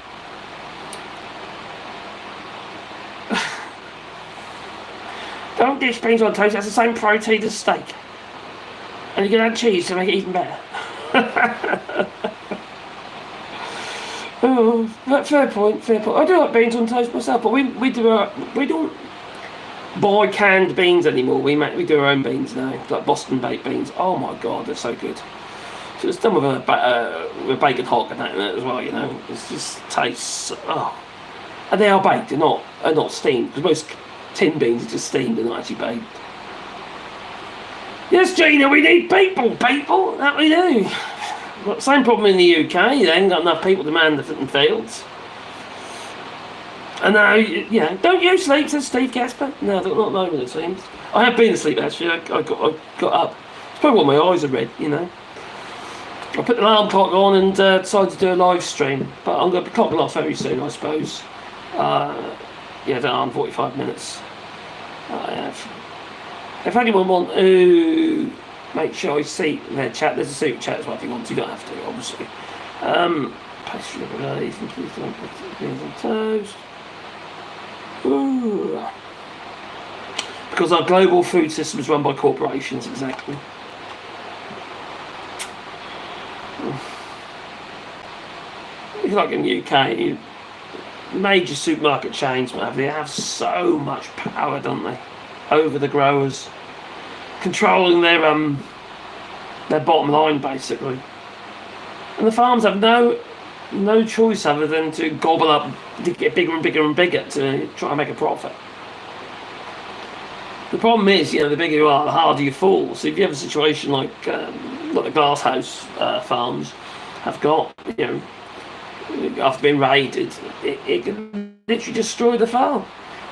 Don't dish beans on toast. That's the same protein as steak. And you can add cheese to make it even better. Oh, fair point. I do like beans on toast myself, but we don't buy canned beans anymore. We do our own beans now, like Boston baked beans. Oh my god, they're so good. So it's done with a bacon hock and that in it as well, you know. It just tastes. Oh, and they are baked. They're not steamed, because most tin beans are just steamed and not actually baked. Yes, Gina, we need people, that we do. Same problem in the UK. They ain't got enough people to man the fields. And now, don't you sleep, says Steve Casper. No, not at the moment, it seems. I have been asleep, actually. I got up. It's probably what my eyes are red, I put the alarm clock on and decided to do a live stream. But I'm going to be clocking off very soon, I suppose. Down 45 minutes. I have. If anyone want to make sure I see their chat, there's a super chat as well if you want to. You don't have to, obviously. Pastry relief and please don't put things on toast. Ooh. Because our global food system is run by corporations, exactly. If you like in the UK, major supermarket chains, they have so much power, don't they, over the growers, controlling their bottom line basically, and the farms have no choice other than to gobble up, to get bigger and bigger and bigger to try and make a profit. The problem is, the bigger you are, the harder you fall. So if you have a situation like the glasshouse farms have got, after being raided, it can literally destroy the farm.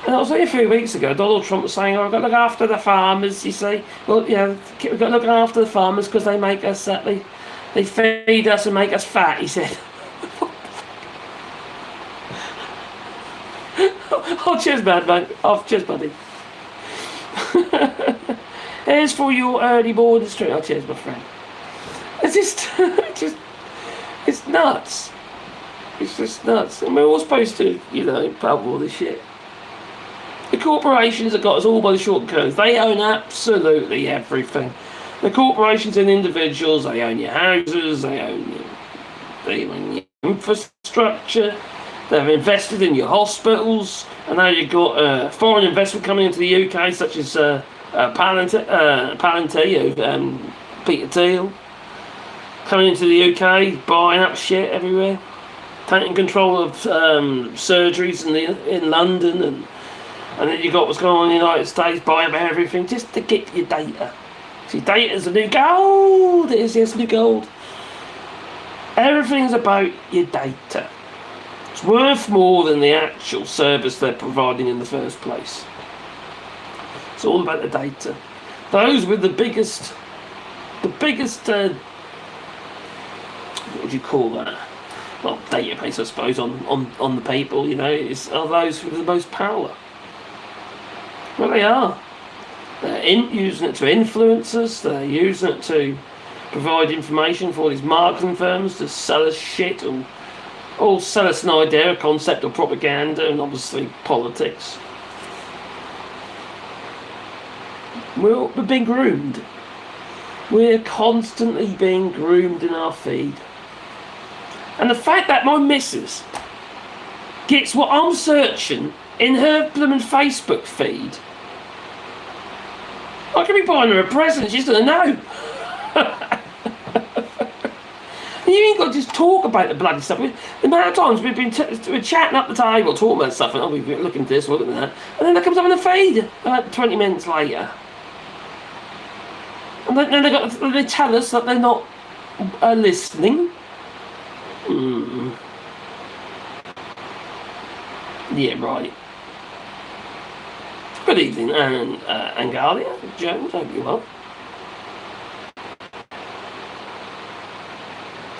And that was only a few weeks ago. Donald Trump was saying, "I've got to look after the farmers." You say, "Well, we've got to look after the farmers because they make us they feed us and make us fat." He said. Oh, cheers, man. Oh, cheers, buddy. Here's for your early morning stream. Oh, cheers, my friend. It's just, it's nuts. It's just nuts. And we're all supposed to, put up with all this shit. The corporations have got us all by the short curls. They own absolutely everything. The corporations and individuals, they own your houses, they own your infrastructure, they've invested in your hospitals, and now you've got foreign investment coming into the UK, such as Palantir, Peter Thiel, coming into the UK, buying up shit everywhere, taking control of surgeries in London, and then you've got what's going on in the United States, buying up everything just to get your data. See, data is the new gold. It is, yes, new gold. Everything's about your data. It's worth more than the actual service they're providing in the first place. It's all about the data. Those with the biggest, what would you call that? Well, database, I suppose, on the people, are those with the most power. Well, they are. They're using it to influence us. They're using it to provide information for all these marketing firms to sell us shit or sell us an idea, a concept, or propaganda, and obviously politics. We're being groomed. We're constantly being groomed in our feed. And the fact that my missus gets what I'm searching in her blooming Facebook feed, I could be buying her a present, she's gonna know. And you ain't got to just talk about the bloody stuff. The amount of times we've been we're chatting up the table, talking about stuff, and we've been looking at this, looking at that, and then that comes up in the feed about 20 minutes later. And then they tell us that they're not listening. Yeah, right. Good evening, Angalia Jones, hope you're well.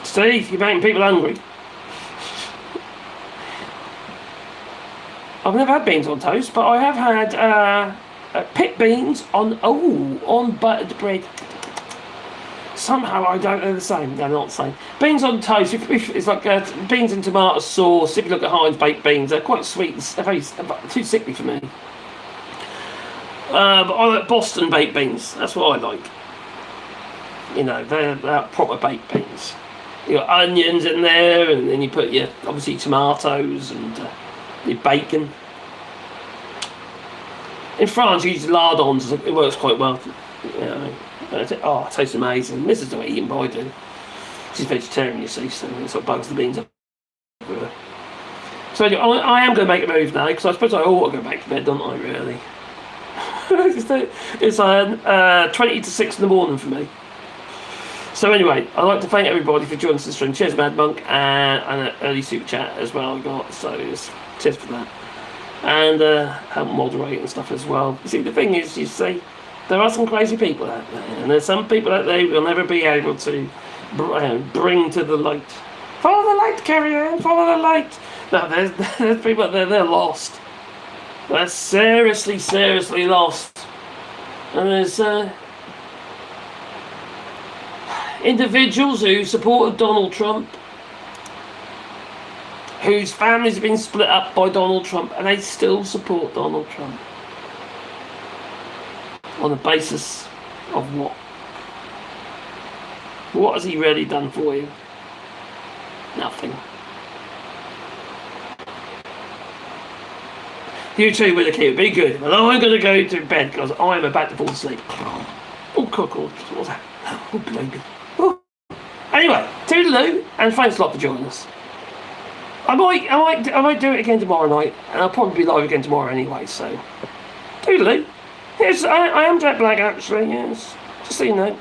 Steve, you're making people hungry. I've never had beans on toast, but I have had pit beans on buttered bread. Somehow I don't know the same. They're not the same. Beans on toast, it's like beans and tomato sauce. If you look at Heinz baked beans, they're quite sweet. They're very too sickly for me. But I like Boston baked beans. That's what I like. They're proper baked beans. You got onions in there, and then you put your obviously tomatoes and your bacon. In France, you use lardons. It works quite well. It tastes amazing. This is the way eating I do. She's vegetarian, you see, so it sort of bugs the beans up. So I am going to make a move now, because I suppose I ought to go back to bed, don't I, really? It's 20 to 6 in the morning for me. So anyway, I'd like to thank everybody for joining us this stream. Cheers, Mad Monk, and an early super chat as well I got, so cheers for that. And help moderate and stuff as well. You see, the thing is, you see, there are some crazy people out there, and there's some people out there who will never be able to bring to the light. Follow the light, Carrie-Ann, follow the light. No, there's people out there, they're lost. They're seriously, seriously lost. And there's individuals who supported Donald Trump, whose families have been split up by Donald Trump, and they still support Donald Trump. On the basis of what? What has he really done for you? Nothing. You too, with a kid, be good. And I'm going to go to bed because I'm about to fall asleep. Oh, cockle, what's that? Oh, baby. Oh. Anyway, toodaloo, and thanks a lot for joining us. I might do it again tomorrow night, and I'll probably be live again tomorrow anyway. So, toodaloo. Yes, I am jet black actually. Yes, just so you know.